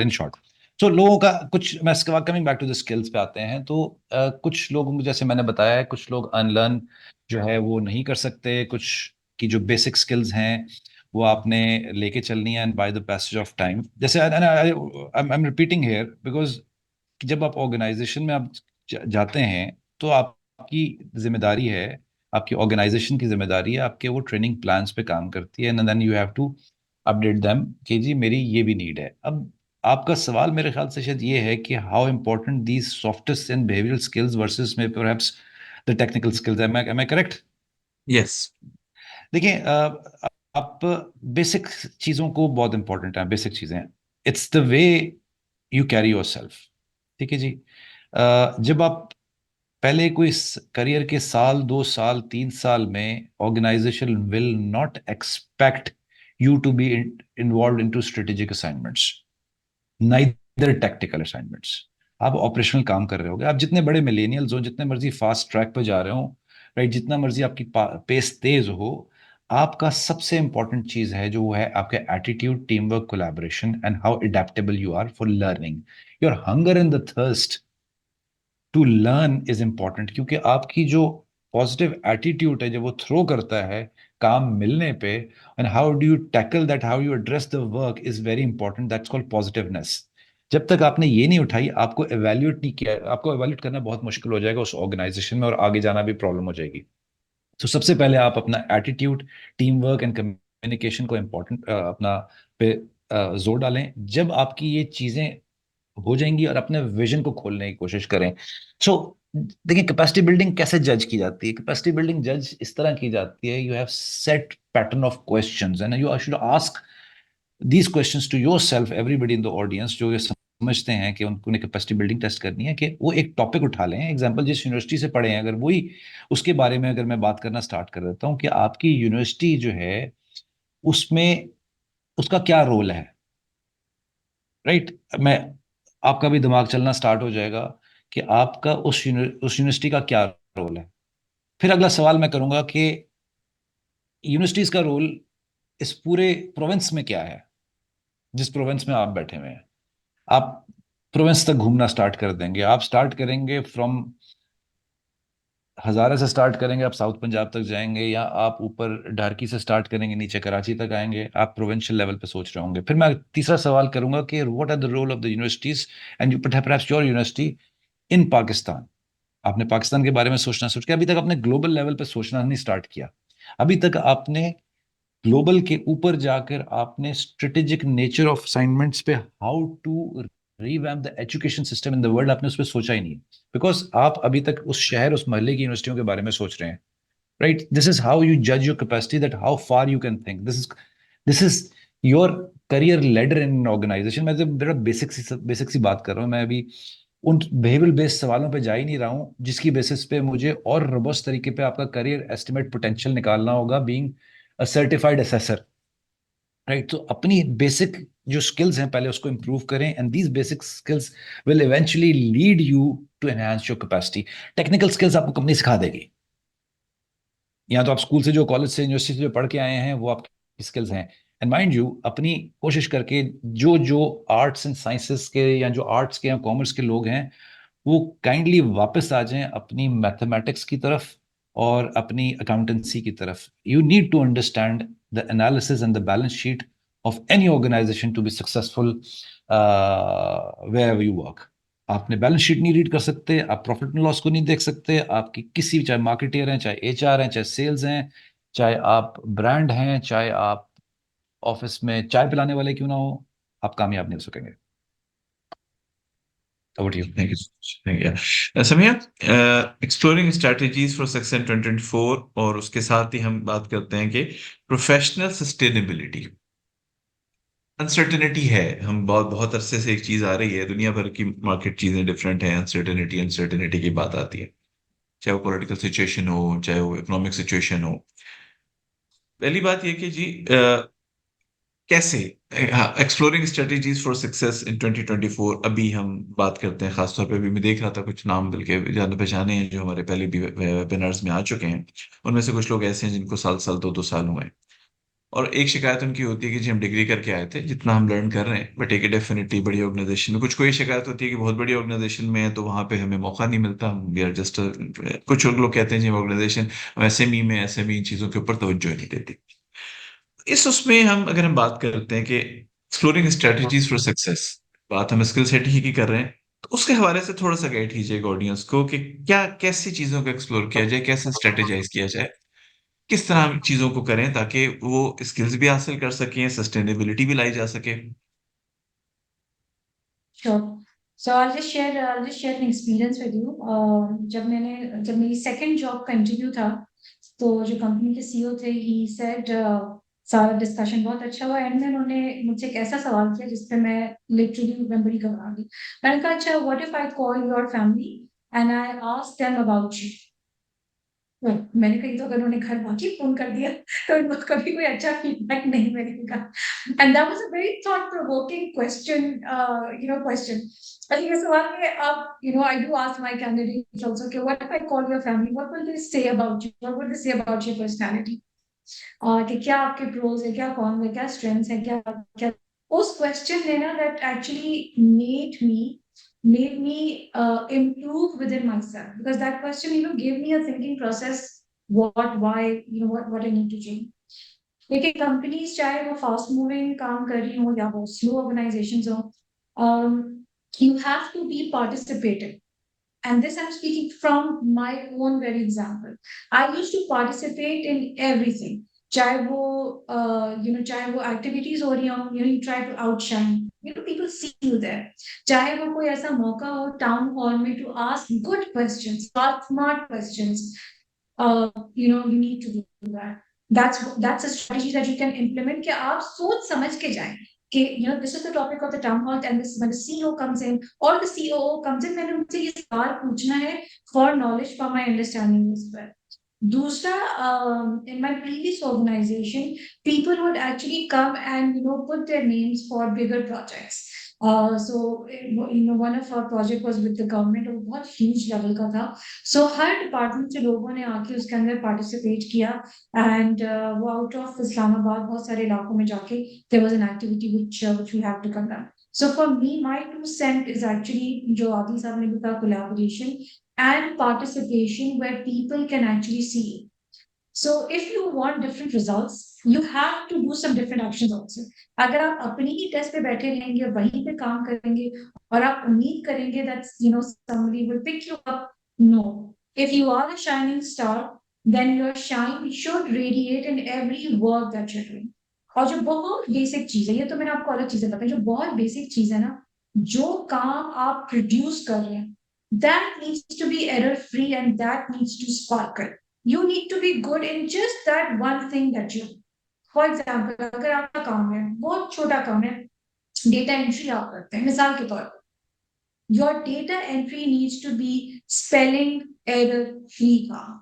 In short, so लोगों का कुछ, मैं इसके बाद coming back to the skills पे आते हैं. तो कुछ लोग, जैसे मैंने बताया है, कुछ लोग अनलर्न जो है वो नहीं कर सकते. कुछ की जो बेसिक स्किल्स हैं वो आपने लेके चलनी है, and by the passage of time. जैसे I am repeating here because जब आप ऑर्गेनाइजेशन में आप जाते हैं, तो आपकी जिम्मेदारी है, आपकी ऑर्गेनाइजेशन की जिम्मेदारी है, आपके वो ट्रेनिंग प्लान्स पे काम करती है, and then you have to update them कि जी मेरी ये भी नीड है. अब आपका सवाल मेरे ख्याल से शायद ये है कि how important these softest and behavioural skills versus में perhaps the technical skills. Am I correct? Yes. देखिए, आप बेसिक चीज़ों को बहुत इंपॉर्टेंट है. बेसिक चीज़ें, it's the way you carry your self. ठीक है जी. जब आप पहले कोई करियर के साल, 2 साल, 3 साल में, organisation will not expect you to be involve into strategic assignments, neither tactical assignments. आप ऑपरेशनल काम कर रहे होगे. आप जितने बड़े मिलेनियल्स हो, जितने मर्जी फास्ट ट्रैक पे जा रहे हो, राइट, जितना मर्जी आपकी पेस तेज हो, आपका सबसे इंपॉर्टेंट चीज है जो वो है आपके attitude, team work, collaboration, and how adaptable you are for learning. Your hunger and the thirst to learn is important, क्योंकि आपकी जो पॉजिटिव एटीट्यूड है जब वो थ्रो करता है काम मिलने पे, and how do you tackle that, how you address the work, is very important. That's called positiveness. जब तक आपने ये नहीं उठाई, आपको एवेल्यूएट नहीं किया, आपको एवेल्यूएट करना बहुत मुश्किल हो जाएगा उस ऑर्गेनाइजेशन में, और आगे जाना भी प्रॉब्लम हो जाएगी। तो सबसे पहले आप अपना attitude, team work and communication को इम्पोर्टेंट अपना पे जोर डालें। जब आपकी ये चीजें हो जाएंगी, और अपने विजन को खोलने की कोशिश करें। सो देखिए, कैपेसिटी बिल्डिंग कैसे जज की जाती है? कैपेसिटी बिल्डिंग जज इस तरह की जाती है, you have set pattern of questions and you should ask these questions to yourself, everybody in the audience जो ये समझते हैं कि उनको कैपेसिटी बिल्डिंग टेस्ट करनी है, कि वो एक टॉपिक उठा लें। एग्जांपल, जिस यूनिवर्सिटी से पढ़े हैं, अगर वही उसके बारे में अगर मैं बात करना स्टार्ट कर देता हूँ कि आपकी यूनिवर्सिटी जो है उसमें उसका क्या रोल है, राइट? मैं आपका भी दिमाग चलना स्टार्ट हो जाएगा कि आपका उस यूनिवर्सिटी का क्या रोल है। फिर अगला सवाल मैं करूंगा कि यूनिवर्सिटीज का रोल इस पूरे प्रोविंस में क्या है, जिस प्रोविंस में आप बैठे हुए हैं। आप प्रोविंस तक घूमना स्टार्ट कर देंगे, आप स्टार्ट करेंगे फ्रॉम हजारा से स्टार्ट करेंगे, आप साउथ पंजाब तक जाएंगे, या आप ऊपर डारकी से स्टार्ट करेंगे, नीचे कराची तक आएंगे। आप प्रोविंशियल लेवल पे सोच रहे होंगे। फिर मैं तीसरा सवाल करूंगा कि what are the role of the universities and you perhaps your university in Pakistan. आपने पाकिस्तान के बारे में सोचना सोच के अभी तक आपने ग्लोबल लेवल पे सोचना नहीं स्टार्ट किया। अभी तक आपने ग्लोबल के ऊपर जाकर आपने स्ट्रेटेजिक नेचर ऑफ असाइनमेंट्स पे, how to revamp the education system in the world, आपने उस पर सोचा ही नहीं। बिकॉज आप अभी तक उस शहर, उस मोहल्ले की यूनिवर्सिटियों के बारे में सोच रहे हैं, right? This is how you जज your capacity, that how far you can think. This is your career ladder in organisation. मैं तो बड़ा बेसिक सी बात कर रहा हूँ। मैं अभी उन बिहेवियरल बेस्ड सवालों पे जा ही नहीं रहा हूँ जिसकी बेसिस पे मुझे और रोबस्ट तरीके पे आपका करियर एस्टिमेट पोटेंशियल निकालना होगा, being a certified assessor, right? तो अपनी बेसिक जो स्किल्स हैं पहले उसको इंप्रूव करें, and these basic skills will eventually lead you to enhance your capacity. Technical skills आपको कंपनी सिखा देगी। या तो आप स्कूल से, जो कॉलेज से, यूनिवर्सिटी से जो पढ़ के आए हैं, वो आपकी स्किल्स हैं। एंड माइंड यू, अपनी कोशिश करके जो जो आर्ट्स एंड साइंसेस के, या जो आर्ट्स के या कॉमर्स के लोग हैं, वो काइंडली वापस आ जाएं अपनी मैथमेटिक्स की तरफ और अपनी अकाउंटेंसी की तरफ। You need to understand the analysis and the balance sheet of any organisation to be successful where you work. आपने बैलेंस शीट नहीं रीड कर सकते, आप प्रॉफिट एंड लॉस को नहीं देख सकते, आपकी किसी भी, चाहे मार्केटियर हैं, चाहे एचआर हैं, चाहे सेल्स हैं, चाहे आप ब्रांड हैं, चाहे आप ऑफिस में चाय पिलाने वाले क्यों ना हो, आप कामयाब नहीं हो सकेंगे। Over to you. Thank you so much. Thank you Samia. Exploring strategies for success in 2024, और उसके साथ ही हम बात करते हैं कि प्रोफेशनल सस्टेनेबिलिटी। अनसर्टेनिटी है, हम बहुत बहुत अरसे से एक चीज आ रही है, दुनिया भर की मार्केट चीजें डिफरेंट है, अनसर्टेनिटी अनसर्टेनिटी की बात आती है, चाहे वो पॉलिटिकल सिचुएशन हो, चाहे वो इकोनॉमिक सिचुएशन हो। पहली बात ये कि जी कैसे exploring strategies for success in 2024 अभी हम बात करते हैं। खासतौर पे अभी मैं देख रहा था कुछ नाम बल्कि जाने पहचाने हैं जो हमारे पहले भी वेबिनार्स में आ चुके हैं। उनमें से कुछ लोग ऐसे हैं जिनको साल साल 2-2 साल हुए हैं, और एक शिकायत उनकी होती है कि जी हम डिग्री करके आए थे, जितना हम लर्न कर रहे हैं, बट एक डेफिनेटली बड़ी ऑर्गेनाइजेशन में कुछ, कोई शिकायत होती है कि बहुत बड़ी ऑर्गेनाइजेशन में है तो वहां पे हमें मौका नहीं मिलता, हम वी आर जस्ट, कुछ लोग कहते हैं जी ऑर्गेनाइजेशन एसएमई में, एसएमई इन चीजों के ऊपर तवज्जो नहीं देती। इस उसमें हम अगर हम बात करते हैं कि एक्सप्लोरिंग स्ट्रेटजीज फॉर सक्सेस, बात हम स्किल सेट ही की कर रहे हैं, तो उसके हवाले से थोड़ा सा गाइड कीजिएगा ऑडियंस को कि क्या, कैसी चीजों को एक्सप्लोर किया जाए, कैसे स्ट्रेटेजाइज किया जाए, किस तरह चीजों को करें ताकि वो स्किल्स भी हासिल कर सकें, सस्टेनेबिलिटी भी लाई जा सके। Sure. So I'll just share an experience with you. जब मेरी second job का interview था, तो जो कंपनी के सीईओ थे, he said सारा डिस्कशन बहुत अच्छा हुआ, एंड में उन्होंने मुझसे एक ऐसा सवाल किया जिस पे मैं लिटरली मैं बड़ी घबरा गई। मैंने कहा, अच्छा, what if I call your family and I ask them about you? मैंने कही तो अगर उन्होंने घर वाकई फोन कर दिया तो इनको कभी कोई अच्छा फीडबैक नहीं मिलेगा। And that was a very thought provoking question, question. ये सवाल में आप, I do ask my candidates also कि what if I call your family, what will they say about you, what will they say about your personality, कि क्या आपके प्रोज है, क्या कॉन्स है, क्या स्ट्रेंथ्स है, क्या क्या। उस क्वेश्चन ने ना, that actually made me improve within myself, because that question gave me a thinking process, what, why, what I need to change. देखिए, कंपनीज चाहे वो फास्ट मूविंग काम कर रही हो या वो स्लो ऑर्गेनाइजेशंस हो, You have to be participative. And this I'm speaking from my own very example. I used to participate in everything. चाहे वो एक्टिविटीज हो रही हो, you try to outshine. People see you there. चाहे वो कोई ऐसा मौका हो टाउन हॉल में to ask good questions, not smart questions. You need to do that. That's a strategy that you can implement. कि आप सोच समझ के जाएं कि this is the topic of the town hall, and this when the CEO comes in or the COO comes in, मैंने उनसे ये सवाल पूछना है for knowledge, for my understanding as well. दूसरा, in my previous organization, people would actually come and put their names for bigger projects. One of our project was with the government, और बहुत huge level का था. So हर department से लोगों ने आके उसके अंदर participate किया, and वो out of Islamabad बहुत सारे इलाकों में जाके there was an activity which we have to conduct. So for me, my 2 cents is actually जो आदि साहब ने बताया, collaboration and participation where people can actually see you. So if you want different results, you have to do some different actions also. अगर आप अपनी ही डेस्क पे बैठे रहेंगे और वहीं पे काम करेंगे और आप उम्मीद करेंगे that somebody will pick you up, no. If you are a shining star, then your shine should radiate in every work that you're doing. और जो बहुत बेसिक चीज है, ये तो मैंने आपको अलग चीजें बताई, जो बहुत बेसिक चीज है ना, जो काम आप प्रोड्यूस कर रहे हैं, that needs to be error free and that needs to sparkle. You need to be good in just that one thing that you do. For example, अगर आपका काम है, बहुत छोटा काम है, डेटा एंट्री आप करते हैं, मिसाल के तौर पर, your data entry needs to be spelling error free काम.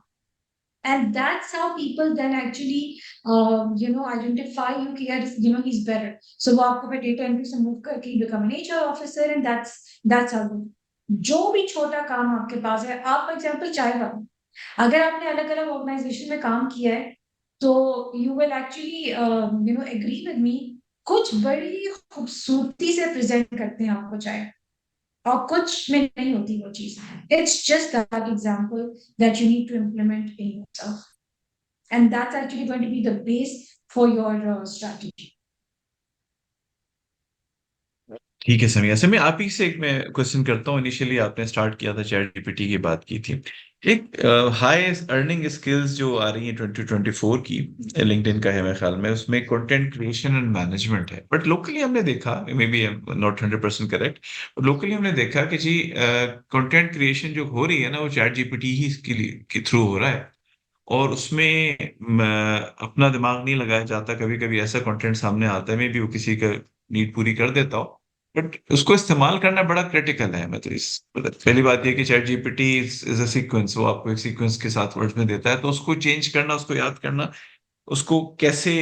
And that's how people then actually, identify you कि यार, he's better. So वो आपको फिर data entry से move करके you become an HR officer, and that's how. जो भी छोटा काम आपके पास है, आप for example चाय वाला, अगर आपने अलग अलग ऑर्गेनाइजेशन में काम किया है, तो you will actually agree with me, कुछ बड़ी खूबसूरती से प्रेजेंट करते हैं आपको चाय, और कुछ में नहीं होती वो चीज. It's just that example that you need to implement in yourself, and that's actually going to be the base for your strategy. ठीक है समी, ऐसे में आप ही से एक मैं क्वेश्चन करता हूँ. इनिशियली आपने स्टार्ट किया था, चैट जीपीटी की बात की थी. एक हाई अर्निंग स्किल्स जो आ रही है 2024 की, लिंक्डइन का है मेरे ख्याल में, उसमें कंटेंट क्रिएशन एंड मैनेजमेंट है. बट लोकली हमने देखा, may be not 100% correct, locally हमने देखा कि जी कंटेंट क्रिएशन जो हो रही है ना, वो चैट जीपीटी ही के थ्रू हो रहा है, और उसमें अपना दिमाग नहीं लगाया जाता. कभी कभी ऐसा कंटेंट सामने आता है, मे बी वो किसी का नीड पूरी कर देता हो, बट उसको इस्तेमाल करना बड़ा क्रिटिकल है. मतलब पहली बात ये कि chat GPT is a sequence, वो आपको एक सीक्वेंस के साथ वर्ड्स में देता है, तो उसको चेंज करना, उसको याद करना, उसको कैसे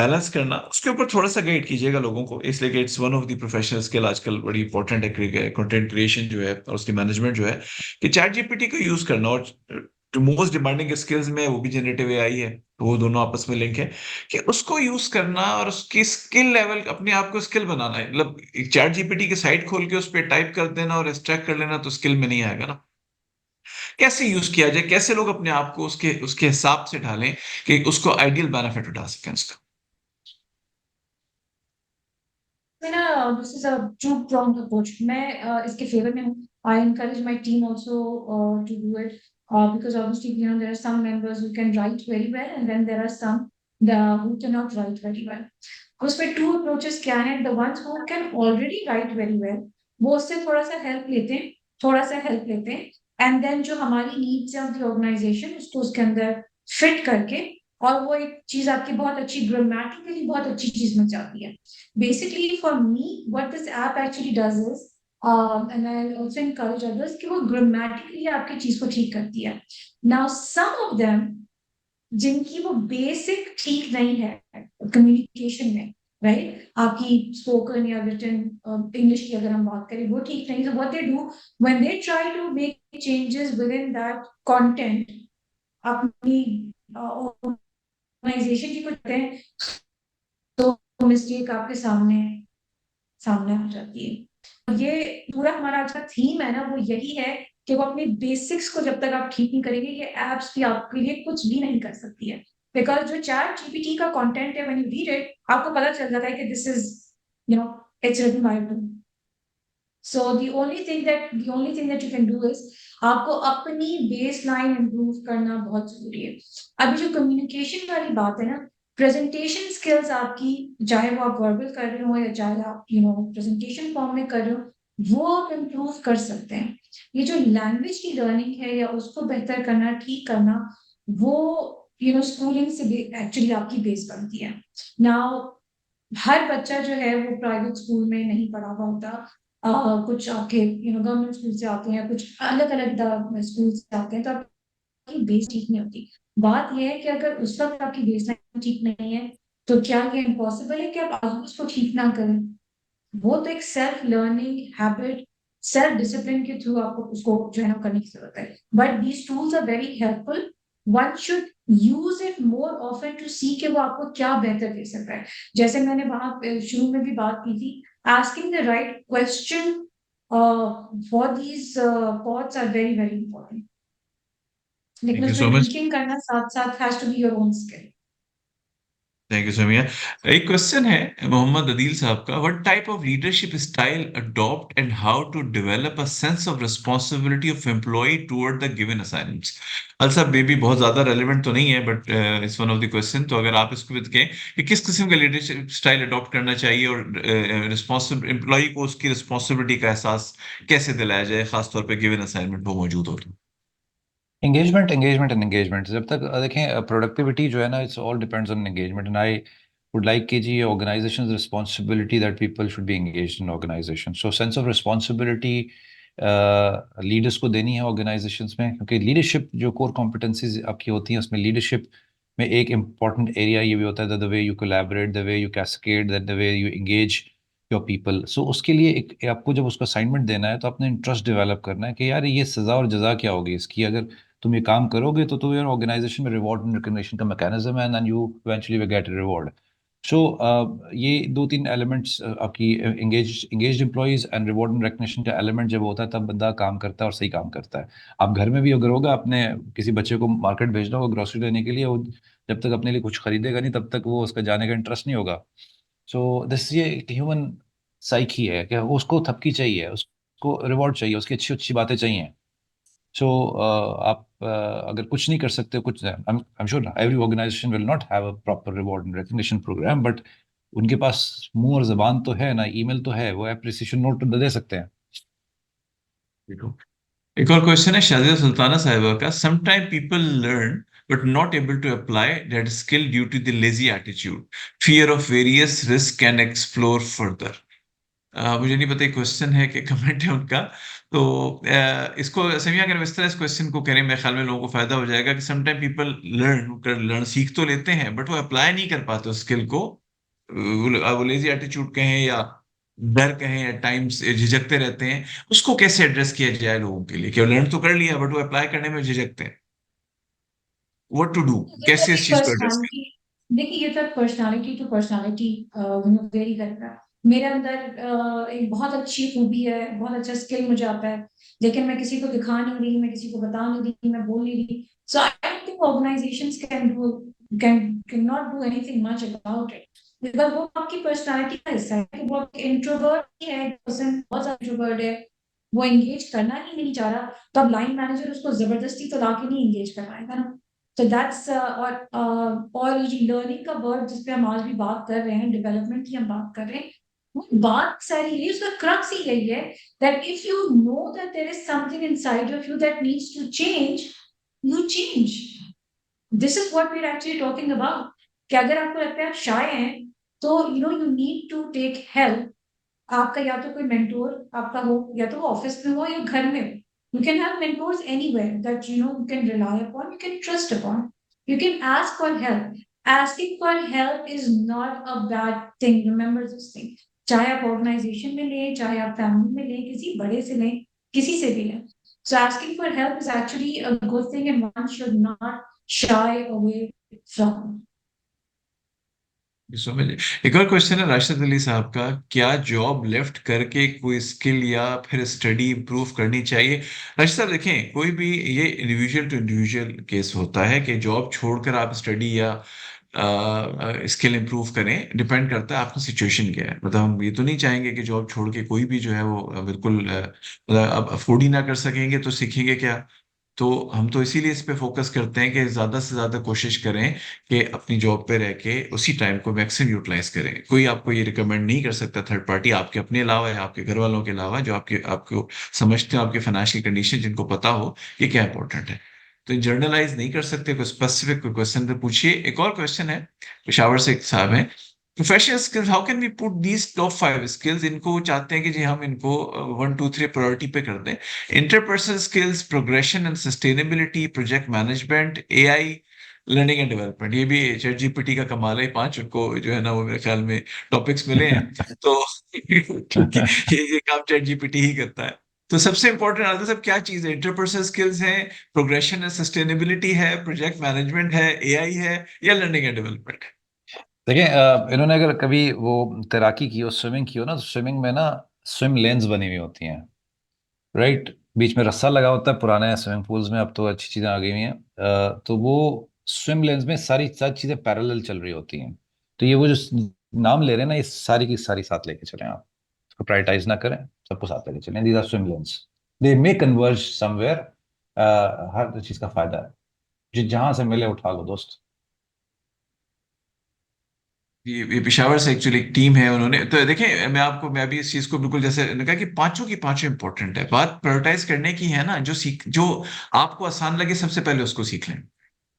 बैलेंस करना, उसके ऊपर थोड़ा सा गाइड कीजिएगा लोगों को. इसलिए कि it's one of the professional skill आजकल बड़ी इंपॉर्टेंट है, कंटेंट क्रिएशन जो है और उसकी मैनेजमेंट जो है, कि चैट जीपीटी को यूज करना. और जो मोस्ट डिमांडिंग स्किल्स में वो भी जनरेटिव एआई है, तो वो दोनों आपस में लिंक है, कि उसको यूज करना और उसकी स्किल लेवल, अपने आप को स्किल बनाना है. मतलब चैट जीपीटी की साइट खोल के उस पर टाइप कर देना और एक्सट्रैक्ट कर लेना तो स्किल में नहीं आएगा ना. कैसे यूज किया जाए, कैसे लोग अपने आप को उसके उसके हिसाब से ढालें कि उसको आइडियल बेनिफिट उठा सकें उसका. This is a two-pronged approach. मैं इसके favor में हूँ. I encourage my team also to do it, because obviously there are some members who can write very well, and then there are some who cannot write very well. उसमें two approaches क्या हैं? The ones who can already write very well, वो उससे थोड़ा सा help लेते हैं, and then जो हमारी needs of the organization उसको उसके अंदर fit करके, और वो एक चीज आपकी बहुत अच्छी ग्रामेटिकली बहुत अच्छी चीज बन जाती है. Basically, for me, what this app actually does is, and I also encourage others कि वो grammatically आपकी चीज को ठीक करती है. Now, some of them जिनकी वो basic ठीक नहीं है communication में, right? आपकी spoken या written English की अगर हम बात करें, वो ठीक नहीं. So what they do when they try to make changes within that content, अपनी ऑर्गेनाइजेशन की कुछ हैं, तो मिस्टेक आपके सामने आ जाती है. ये पूरा हमारा आज का थीम है ना, वो यही है कि वो अपने बेसिक्स को जब तक आप ठीक नहीं करेंगे, ये एप्स भी आपके लिए कुछ भी नहीं कर सकती है. बिकॉज जो चैट जीपीटी का कंटेंट है, व्हेन यू रीड इट, आपको पता चल जाता है कि this is it's written by. So the only thing that you can do is आपको अपनी बेस लाइन इम्प्रूव करना बहुत जरूरी है। अभी जो कम्युनिकेशन वाली बात है ना, प्रेजेंटेशन स्किल्स आपकी, चाहे वो आप वर्बल कर रहे हो या चाहे आप प्रेजेंटेशन फॉर्म में कर रहे हो, वो आप इम्प्रूव कर सकते हैं। ये जो लैंग्वेज की लर्निंग है या उसको बेहतर करना, ठीक करना, वो स्कूलिंग से एक्चुअली आपकी बेस बनती है। नाउ हर बच्चा जो है वो प्राइवेट स्कूल में नहीं पढ़ा हुआ होता। कुछ आपके गवर्नमेंट स्कूल से आते हैं, कुछ अलग अलग स्कूल से आते हैं, तो आपकी बेस ठीक नहीं होती। बात यह है कि अगर उस वक्त आपकी बेस लाइन ठीक नहीं है, तो क्या ये इम्पॉसिबल है कि आप आगे उसको ठीक ना करें? वो तो एक self learning habit, self discipline के थ्रू आपको उसको जो है ना करने की जरूरत है। But these tools are very helpful. One should use it more often to see कि वो आपको क्या बेहतर दे सकता है। जैसे मैंने वहां शुरू में भी बात की थी, asking the right question for these pots are very very important. लेकिन थैंक यू सो उसमें मच। ट्वीकिंग करना साथ साथ has to be your own skill. Thank you Samia. एक क्वेश्चन है मोहम्मद अदील साहब का, what type of leadership style adopt and how to develop a sense of responsibility of employ toward the given assignments. अल्सा बेबी बहुत ज्यादा रेलेवेंट तो नहीं है, but it's one of the question. तो अगर आप इसको भी कहें कि किस किस्म का लीडरशिप स्टाइल अडॉप्ट करना चाहिए और रिस्पॉन्सिब एम्प्लॉय को उसकी रिस्पॉन्सिबिलिटी का एहसास कैसे दिलाया जाए, खासतौर पर गिवन असाइनमेंट वो मौजूद हो तो। एंगेजमेंट एंगेजमेंट एंड एंगेजमेंट, जब तक देखें प्रोडक्टिविटी जो है ना, it's all depends on engagement. And I would like कि जी organisation responsibility that people should be engaged in organisation. So sense of responsibility leaders को देनी है ऑर्गेनाइजेशंस में, क्योंकि लीडरशिप जो कोर कॉम्पिटेंसीज आपकी होती हैं, उसमें लीडरशिप में एक इम्पॉर्टेंट एरिया ये भी होता है the way you collaborate, the way you cascade, the way you engage your people. So उसके लिए एक आपको जब उसका असाइनमेंट देना है, तो अपने इंटरेस्ट डेवलप करना है कि यार ये सज़ा और जज़ा क्या होगी इसकी। अगर तुम ये काम करोगे तो तुम्हें ऑर्गेनाइजेशन में रिवॉर्ड एंड रिकग्निशन का मैकेनिज्म है, and you eventually will get reward. So ये दो तीन एलिमेंट्स आपकी engaged employees and reward and recognition का एलिमेंट जब होता है, तब बंदा काम करता है और सही काम करता है। आप घर में भी अगर होगा, अपने किसी बच्चे को मार्केट भेजना होगा ग्रोसरी लेने के लिए, वो जब तक अपने लिए कुछ खरीदेगा नहीं, तब तक वो उसका जाने का इंटरेस्ट नहीं होगा। सो दिस ये ह्यूमन साइकी है कि उसको थपकी चाहिए, उसको रिवॉर्ड चाहिए, उसकी अच्छी अच्छी बातें चाहिए। सो आप अगर कुछ नहीं कर सकते, कुछ I am sure every organisation will not have a proper reward and recognition programme, but उनके पास मुंह और जबान तो है ना, ईमेल तो है, वो अप्रिसिएशन नोट तो दे सकते हैं। एक और क्वेश्चन है शाजिया सुल्ताना साहिबा का, sometime people learn but not able to apply that skill due to the lazy attitude, fear of various risk can explore further. मुझे नहीं पता क्वेश्चन है कि कमेंट है उनका। तो इसको समिया अगर इस तरह इस क्वेश्चन को करें, मेरे ख्याल में लोगों को फायदा हो जाएगा कि समटाइम पीपल लर्न सीख तो लेते हैं, बट वो अप्लाई नहीं कर पाते उस स्किल को। वो लेजी एटीट्यूड कहें या डर कहें या टाइम्स झिझकते रहते हैं, उसको कैसे एड्रेस किया जाए लोगों के लिए कि लर्न तो कर लिया बट वो अप्लाई करने में झिझकते हैं, व्हाट टू डू, ये तो कैसे एक इस चीज को एड्रेस पर्सनालिटी, देखिए ये तो पर्सनालिटी टू पर्सनालिटी वेरी करता है। मेरे अंदर एक बहुत अच्छी खूबी है, बहुत अच्छा स्किल मुझे आता है, लेकिन मैं किसी को दिखा नहीं रही, मैं किसी को बता नहीं रही, मैं बोल नहीं रही। So I don't think organisations can not do anything much about it, because वो आपकी पर्सनालिटी का हिस्सा है कि वो इंट्रोवर्ट है, पर्सन बहुत ज्यादा इंट्रोवर्ट है, वो एंगेज करना ही नहीं चाह रहा, तो अब लाइन मैनेजर उसको जबरदस्ती तो ला के नहीं एंगेज करवाएगा ना। तो दैट्स और ये लर्निंग का वर्ड जिस पे हम आज भी बात कर रहे हैं, डेवलपमेंट की हम बात कर रहे हैं, वो बात सारी यही, उसका क्रक्स ही यही है that if you know that there is something inside of you that needs to change, you change. This is what we are actually talking about. कि अगर आपको लगता है आप शाय हैं, तो you need to take help. आपका या तो कोई मेंटोर आपका हो, या तो वो ऑफिस में हो या घर में हो। You can have mentors anywhere that you can rely upon, you can trust upon. You can ask for help. Asking for help is not a bad thing. Remember this thing. चाहे आप ऑर्गेनाइजेशन में लें, चाहे आप फैमिली में लें, किसी बड़े से लें, किसी से भी लें. So asking for help is actually a good thing and one should not shy away from. समझ। एक और क्वेश्चन है राशिद अली साहब का, क्या जॉब लेफ्ट करके कोई स्किल या फिर स्टडी इंप्रूव करनी चाहिए? राशिद साहब देखें, कोई भी ये इंडिविजुअल टू इंडिविजुअल केस होता है कि जॉब छोड़कर आप स्टडी या स्किल इंप्रूव करें, डिपेंड करता है आपकी सिचुएशन क्या है। मतलब हम ये तो नहीं चाहेंगे कि जॉब छोड़ के कोई भी जो है वो बिल्कुल मतलब अब अफोर्ड ही ना कर सकेंगे तो सीखेंगे क्या। तो हम तो इसीलिए इस पे फोकस करते हैं कि ज्यादा से ज्यादा कोशिश करें कि अपनी जॉब पे रह के उसी टाइम को मैक्सिमम यूटिलाइज करें। कोई आपको ये रिकमेंड नहीं कर सकता थर्ड पार्टी आपके अपने अलावा या आपके घर वालों के अलावा, जो आपके आपको समझते हो आपके फाइनेंशियल कंडीशन, जिनको पता हो कि क्या इंपॉर्टेंट है। तो जनरलाइज नहीं कर सकते, कोई स्पेसिफिक कोई क्वेश्चन पे पूछिए। एक और क्वेश्चन है पेशावर से, एक साहब है, professional skills how can we put these top 5 skills, इनको वो चाहते हैं कि जी हम इनको 1 2 3 प्रायोरिटी पे कर दें। Interpersonal skills, progression and sustainability, project management, AI, learning and development. ये भी चैट जीपीटी का कमाल है, 5 उनको जो है ना वो मेरे ख्याल में टॉपिक्स मिले हैं। तो क्योंकि ये काम चैट जीपीटी ही करता है। तो सबसे इंपॉर्टेंट आदत सब क्या चीज है? इंटरपर्सनल स्किल्स है, प्रोग्रेशन एंड सस्टेनेबिलिटी है, प्रोजेक्ट मैनेजमेंट है, एआई है, या लर्निंग एंड डेवलपमेंट। देखिए इन्होंने अगर कभी वो तैराकी की हो, स्विमिंग की हो ना, तो स्विमिंग में ना स्विम लेन्स बनी हुई होती हैं, राइट? बीच में रस्सा लगा होता है, पुराने स्विमिंग पूल्स में, अब तो अच्छी चीजें आ गई हुई हैं। तो वो स्विम लेन्स में सारी सारी चीजें पैरेलल चल रही होती हैं। तो ये वो जो नाम ले रहे हैं ना, ये सारी की सारी साथ लेके चलें आप, इसको प्रायोरिटाइज ना करें, सबको साथ लेके चलें। These are swim lanes, they may converge somewhere. हर चीज का फायदा है, जो जहां से मिले उठा लो दोस्त। ये पेशावर से एक्चुअली एक टीम है, उन्होंने तो देखिए मैं भी इस चीज को बिल्कुल जैसे मैंने कहा कि पांचों की पांचों इंपॉर्टेंट है। बात प्रायोरिटाइज करने की है ना, जो आपको आसान लगे सबसे पहले उसको सीख लें।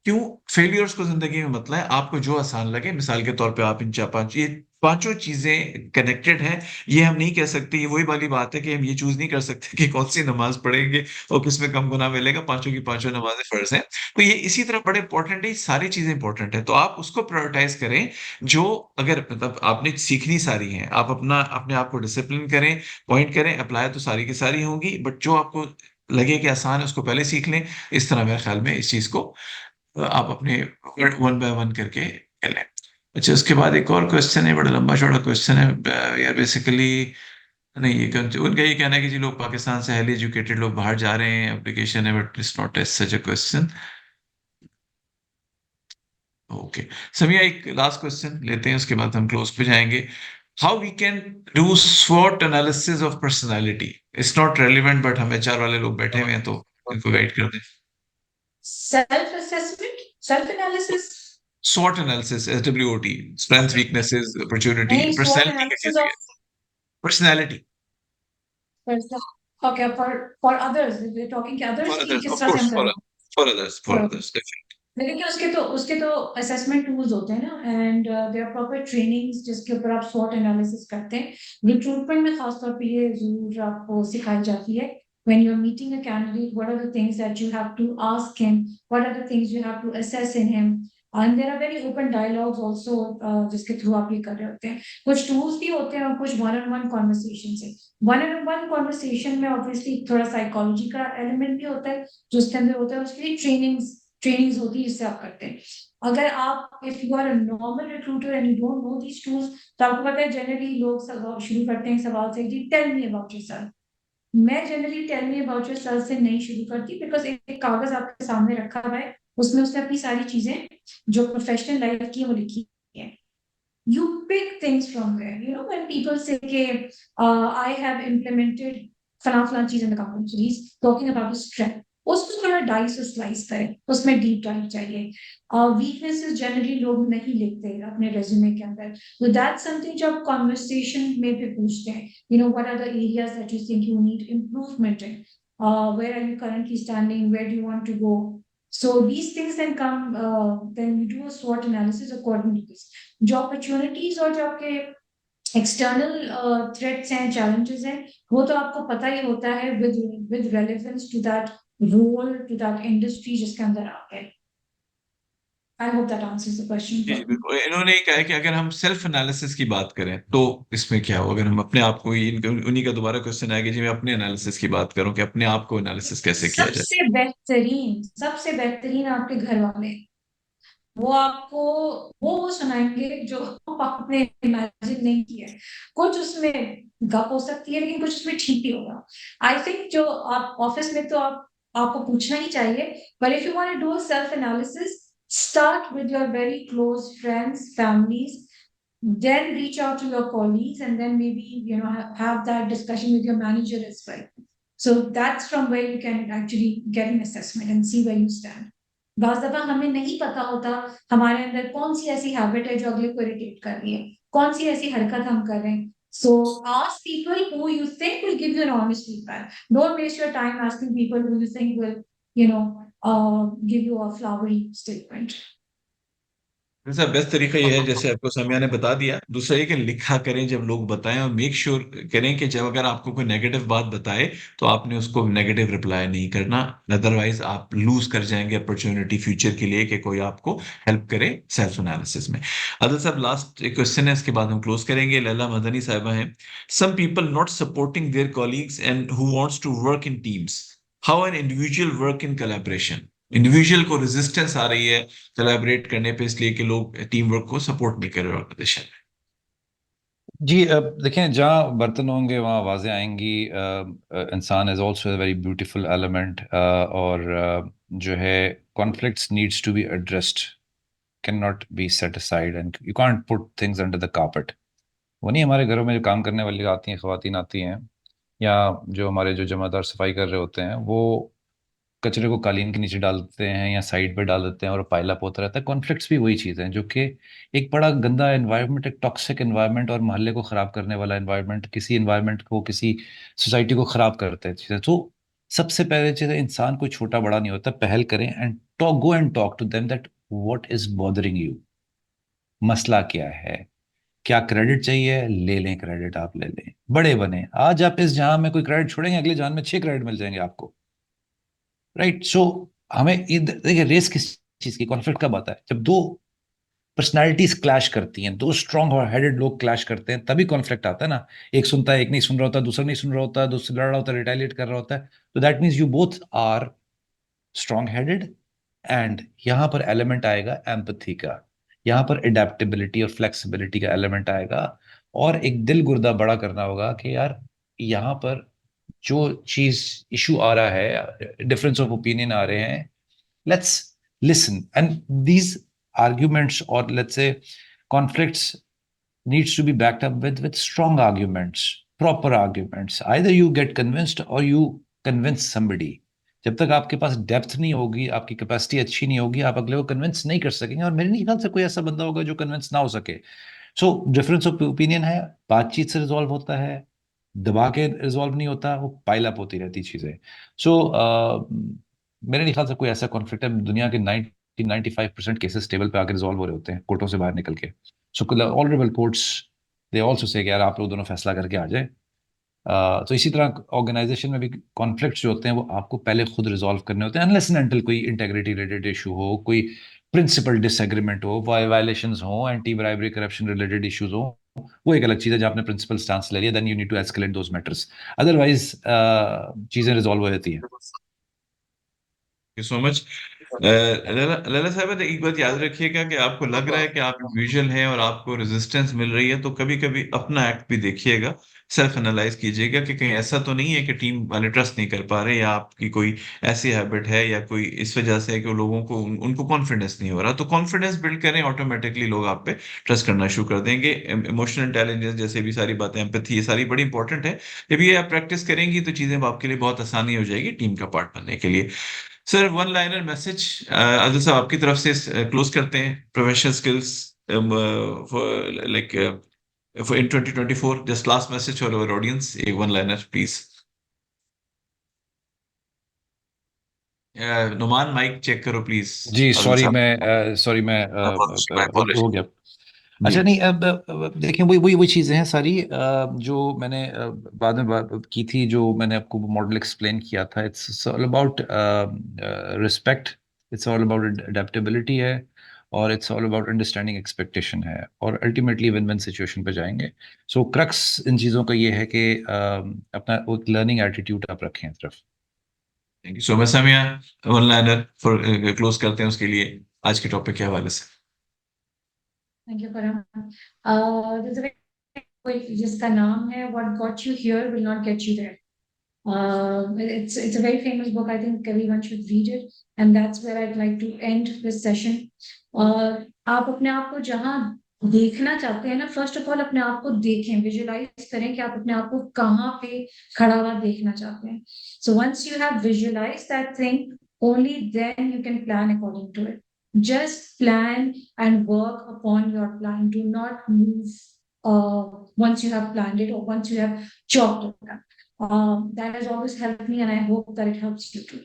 क्यों? फेलियर्स को जिंदगी में मतलब है, आपको जो आसान लगे, मिसाल के तौर पे आप इन चार पांच, ये पांचों चीजें कनेक्टेड हैं। ये हम नहीं कह सकते, ये वही वाली बात है कि हम ये चूज नहीं कर सकते कि कौन सी नमाज पढ़ेंगे और किस में कम गुनाह मिलेगा। पांचों की पांचों नमाजें फर्ज हैं। तो ये इसी तरह बड़े इंपॉर्टेंट है, ये सारी चीजें इंपॉर्टेंट है, तो आप उसको प्रायोरिटाइज करें। जो अगर मतलब आपने सीखनी सारी हैं, आप अपना अपने आप को डिसिप्लिन करें, पॉइंट करें, अप्लाई तो सारी की सारी होंगी, बट जो आपको लगे कि आसान है उसको पहले सीख लें। इस तरह मेरे ख्याल में इस चीज को आप अपने 1 बाय 1 करके लें। अच्छा, उसके बाद एक और क्वेश्चन है, बड़ा लंबा चौड़ा क्वेश्चन है यार बेसिकली। नहीं, उनका ये कहना है कि जी लोग पाकिस्तान से हाईली एजुकेटेड लोग बाहर जा रहे हैं, एप्लीकेशन है, but it's not as such a question. Okay, Samia एक लास्ट क्वेश्चन लेते हैं, उसके बाद हम क्लोज पे जाएंगे। हाउ वी कैन डू स्वॉट analysis of personality? It's not relevant, but हम एचआर वाले लोग बैठे हुए हैं तो इनको गाइड कर दें। Self assessment, self analysis. SWOT analysis, SWOT, strength, weaknesses, opportunity, नहीं, SWOT पर्सनैलिटी का analysis कैसे? of personality person. Okay, for others, we're talking कि others फॉर की अदर्स, किस ऑफ तरह से कोर्स, हम करें। For others definitely. लेकिन कि उसके तो असेसमेंट टूल्स होते हैं ना, and there are proper trainings जिसके ऊपर आप स्वॉट एनालिसिस करते हैं। रिक्रूटमेंट में खासतौर पे ये जरूर आपको सिखाई जाती है। when you're meeting a candidate, what are the things that you have to ask him, what are the things you have to assess in him, and there are very open dialogues also, जिसके थ्रू आप ये कर रहे होते हैं। कुछ टूल्स भी होते हैं और कुछ वन ऑन वन कॉन्वर्सेशन से। वन ऑन वन कॉन्वर्सेशन में ऑब्वियसली थोड़ा साइकोलॉजी का एलिमेंट भी होता है जो उसके अंदर होता है, उसके लिए ट्रेनिंग्स होती है जिससे आप करते हैं। अगर आप if you are a normal recruiter and you don't know these tools, तो आपको पता है जनरली लोग सवाल शुरू करते हैं सवाल से, जी टेल मी अबाउट योरसेल्फ। मैं generally tell me about yourself से नहीं शुरू करती, बिकॉज एक कागज आपके सामने रखा हुआ है, उसमें उसने अपनी सारी चीजें जो प्रोफेशनल लाइफ की वो लिखी है। You pick things from there. You know, when people say, okay, I have implemented फलां चीज in the company, so he's talking about his strength. उसको थोड़ा डाइस और स्लाइस करें, उसमें डीप डाइव चाहिए। वीकनेसेस जनरली लोग नहीं लिखते अपने रेज्यूमे के अंदर, तो दैट्स समथिंग जो आप कॉन्वर्सेशन में भी पूछते हैं। You know, what are the areas that you think you need improvement in, where are you currently standing, where do you want to go? So these things then come, then you do a SWOT analysis according to this। जो अपॉर्चुनिटीज और जो आपके एक्सटर्नल थ्रेट्स हैं, चैलेंजेस हैं, वो तो आपको पता ही होता है with relevance to that role, to that industry जिसके अंदर आप हैं। I hope that answers the जी जी, क्वेश्चन। बिल्कुल। इन्होंने ये कहा है कि अगर हम सेल्फ एनालिसिस की बात करें तो इसमें क्या हो, अगर हम अपने आप को उन्हीं का दोबारा क्वेश्चन आएगा जी, मैं अपने एनालिसिस की बात करूं कि अपने आप को एनालिसिस कैसे किया जाए। सबसे बेहतरीन आपके घर वाले, वो आपको वो सुनाएंगे जो आपने इमेजिन नहीं किया है। कुछ उसमें गप हो सकती है, लेकिन कुछ उसमें ठीक भी होगा। आई थिंक जो आप ऑफिस में तो आपको पूछना ही चाहिए, पर if you want to do self analysis, Start with your very close friends, families, then reach out to your colleagues, and then maybe have that discussion with your manager as well. So that's from where you can actually get an assessment and see where you stand. बाज़ दफ़ा हमें नहीं पता होता हमारे अंदर कौन सी ऐसी हैबिट है जो अगले को इरिटेट कर रही है, कौन सी ऐसी हरकत हम कर रहे हैं. So ask people who you think will give you an honest feedback. Don't waste your time asking people who you think will, give you a flowery statement. वैसा बेस्ट तरीका ये है, जैसे आपको समिया ने बता दिया। दूसरा ये कि लिखा करें जब लोग बताएं, और मेक श्योर करें कि जब अगर आपको कोई नेगेटिव बात बताए तो आपने उसको नेगेटिव रिप्लाई नहीं करना, अदरवाइज आप लूज कर जाएंगे अपॉर्चुनिटी फ्यूचर के लिए कि कोई आपको हेल्प करे सेल्फ एनालिसिस में। अदर साहब, लास्ट एक क्वेश्चन है, इसके बाद हम क्लोज करेंगे। लैला मदनी साहिबा हैं, some people not supporting their colleagues and who wants to work in teams, how an individual work in collaboration. Individual को रेजिस्टेंस आ रही है कोलैबोरेट करने पे, इसलिए कि लोग टीम वर्क को सपोर्ट नहीं कर रहे ऑर्गेनाइजेशन में। जी, देखें, जहाँ बर्तन होंगे वहाँ आवाज़ें आएंगी। इंसान is also very beautiful element, और जो है conflicts needs to be addressed, can not be set aside, and you can't put things under the carpet. वो नहीं, हमारे घरों में जो काम करने वाली आती हैं, ख़वातीन आती हैं, या जो हमारे जो जमादार सफाई कर रहे होते हैं, वो कचरे को कालीन के नीचे डाल देते हैं या साइड पे डाल देते हैं और पाइला होता रहता है। कॉन्फ्लिक्ट्स भी वही चीज़ है, जो कि एक बड़ा गंदा एनवायरनमेंट, एक टॉक्सिक एनवायरनमेंट और मोहल्ले को ख़राब करने वाला एनवायरनमेंट, किसी एनवायरनमेंट को, किसी सोसाइटी को ख़राब करते हैं चीज़ें। तो सबसे पहले चीज़ है, इंसान कोई छोटा बड़ा नहीं होता, पहल करें and talk, go and talk to them that what is bothering you, मसला क्या है, क्या क्रेडिट चाहिए, ले लें क्रेडिट, आप ले लें, बड़े बने। आज आप इस जहां में कोई क्रेडिट छोड़ेंगे, अगले जहां में 6 क्रेडिट मिल जाएंगे आपको, राइट? सो हमें देखिए, रेस किस चीज की, कॉन्फ्लिक्ट कब आता है? जब दो पर्सनालिटीज क्लैश करती हैं, दो स्ट्रॉन्ग हेडेड लोग क्लैश करते हैं, तभी कॉन्फ्लिक्ट आता है ना। एक सुनता है, एक नहीं सुन रहा होता, दूसरा नहीं सुन रहा होता, दूसरा लड़ रहा होता है, रिटेलिएट कर रहा होता है। तो that means you both are strong headed, and यहां पर एलिमेंट आएगा एम्पथी का, यहां पर एडेप्टेबिलिटी और फ्लेक्सिबिलिटी का एलिमेंट आएगा, और एक दिल गुर्दा बड़ा करना होगा कि यार, यहां पर जो चीज इशू आ रहा है, डिफरेंस ऑफ ओपिनियन आ रहे हैं, let's listen, and these arguments, or let's say conflicts, needs to be backed up with strong arguments, proper arguments. Either you get convinced or you convince somebody. जब तक आपके पास डेप्थ नहीं होगी, आपकी कैपेसिटी अच्छी नहीं होगी, आप अगले को कन्विंस नहीं कर सकेंगे, और मेरे नहीं ख्याल से कोई ऐसा बंदा होगा जो कन्विंस ना हो सके। सो डिफरेंस ऑफ ओपिनियन है, बातचीत से रिजॉल्व होता है, दबा के रिजॉल्व नहीं होता, वो पाइल अप होती रहती चीजें। सो मेरे नहीं ख्याल से कोई ऐसा कॉन्फ्लिक्ट है, दुनिया के 90-95% केसेस टेबल पे आके रिजॉल्व हो रहे होते हैं, कोर्टों से बाहर निकल के। So honourable courts, they also say यार, आप लोग दोनों फैसला करके आ जाए। तो इसी तरह ऑर्गेनाइजेशन में भी कॉन्फ्लिक्ट्स जो होते हैं, वो आपको पहले खुद रिजॉल्व करने होते हैं, अनलेस एंड अनटिल कोई इंटेग्रिटी रिलेटेड इशू हो, कोई प्रिंसिपल डिसएग्रीमेंट हो, वायलेशंस हो, anti bribery corruption related issues हो, वो एक अलग चीज़ है, जब आपने प्रिंसिपल स्टांस ले लिया, then you need to escalate those matters. Otherwise चीज़ें रिजॉल्व हो जाती हैं। You so much. लला लला साहब, एक बात याद रखिएगा कि आपको लग रहा है कि आप इंडिविजुअल हैं और आपको रेजिस्टेंस मिल रही है, तो कभी कभी अपना एक्ट भी देखिएगा, सेल्फ एनालाइज कीजिएगा कि कहीं ऐसा तो नहीं है कि टीम वाले ट्रस्ट नहीं कर पा रहे, या आपकी कोई ऐसी हैबिट है, या कोई इस वजह से है कि लोगों को उनको कॉन्फिडेंस नहीं हो रहा। तो कॉन्फिडेंस बिल्ड करें, ऑटोमेटिकली लोग आप पे ट्रस्ट करना शुरू कर देंगे। इमोशनल इंटेलिजेंस जैसे भी सारी बातें, एम्पैथी, ये सारी बड़ी इंपॉर्टेंट है। जब ये आप प्रैक्टिस करेंगी तो चीजें आपके लिए बहुत आसानी हो जाएगी टीम का पार्ट बनने के लिए। Sir, one liner message Adil साहब आपकी तरफ से क्लोज करते हैं, professional skills like for in 2024, just last message for our audience, एक one liner please. Numan, mike check करो प्लीज। जी, आदिल सॉरी, साहब, मैं माय ओके, अपोलॉजी। हो गया। जी। अच्छा, नहीं, अब देखें, वही वही वही चीज़ें हैं सारी, जो मैंने बाद में बात की थी, जो मैंने आपको मॉडल एक्सप्लेन किया था। It's all about respect, it's all about adaptability है, और it's all about understanding expectation है, और अल्टीमेटली विन विन सिचुएशन पे जाएंगे। सो क्रक्स इन चीज़ों का ये है कि अपना एक लर्निंग एटीट्यूड आप रखें तरफ। Thank you so much Samiya, one liner for close करते हैं उसके लिए आज के टॉपिक के हवाले से। Thank you, Param. There's a very, जिसका नाम है What got you here will not get you there. It's a very famous book. I think everyone should read it, and that's where I'd like to end this session. और आप अपने आप को जहाँ देखना चाहते हैं ना, फर्स्ट ऑफ ऑल अपने आप को देखें, विजुअलाइज करें कि आप अपने आप को कहाँ पे खड़ा हुआ देखना चाहते हैं. So once you have visualized that thing, only then you can plan according to it. Just plan and work upon your plan. Do not move once you have planned it or once you have chalked it down. That has always helped me, and I hope that it helps you too.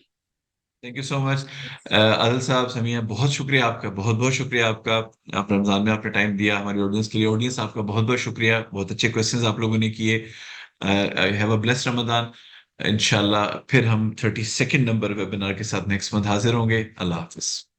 Thank you so much Adil साहब, समिया, बहुत शुक्रिया आपका, बहुत बहुत शुक्रिया आपका। आप रमजान में आपने टाइम दिया हमारी ऑडियंस के लिए। ऑडियंस आपका बहुत बहुत शुक्रिया, बहुत अच्छे क्वेश्चंस आप लोगों ने किए। Have a blessed Ramzan. इंशाल्लाह फिर हम 32nd नंबर वेबिनार के साथ नेक्स्ट मंथ हाजिर होंगे। अल्लाह हाफिज।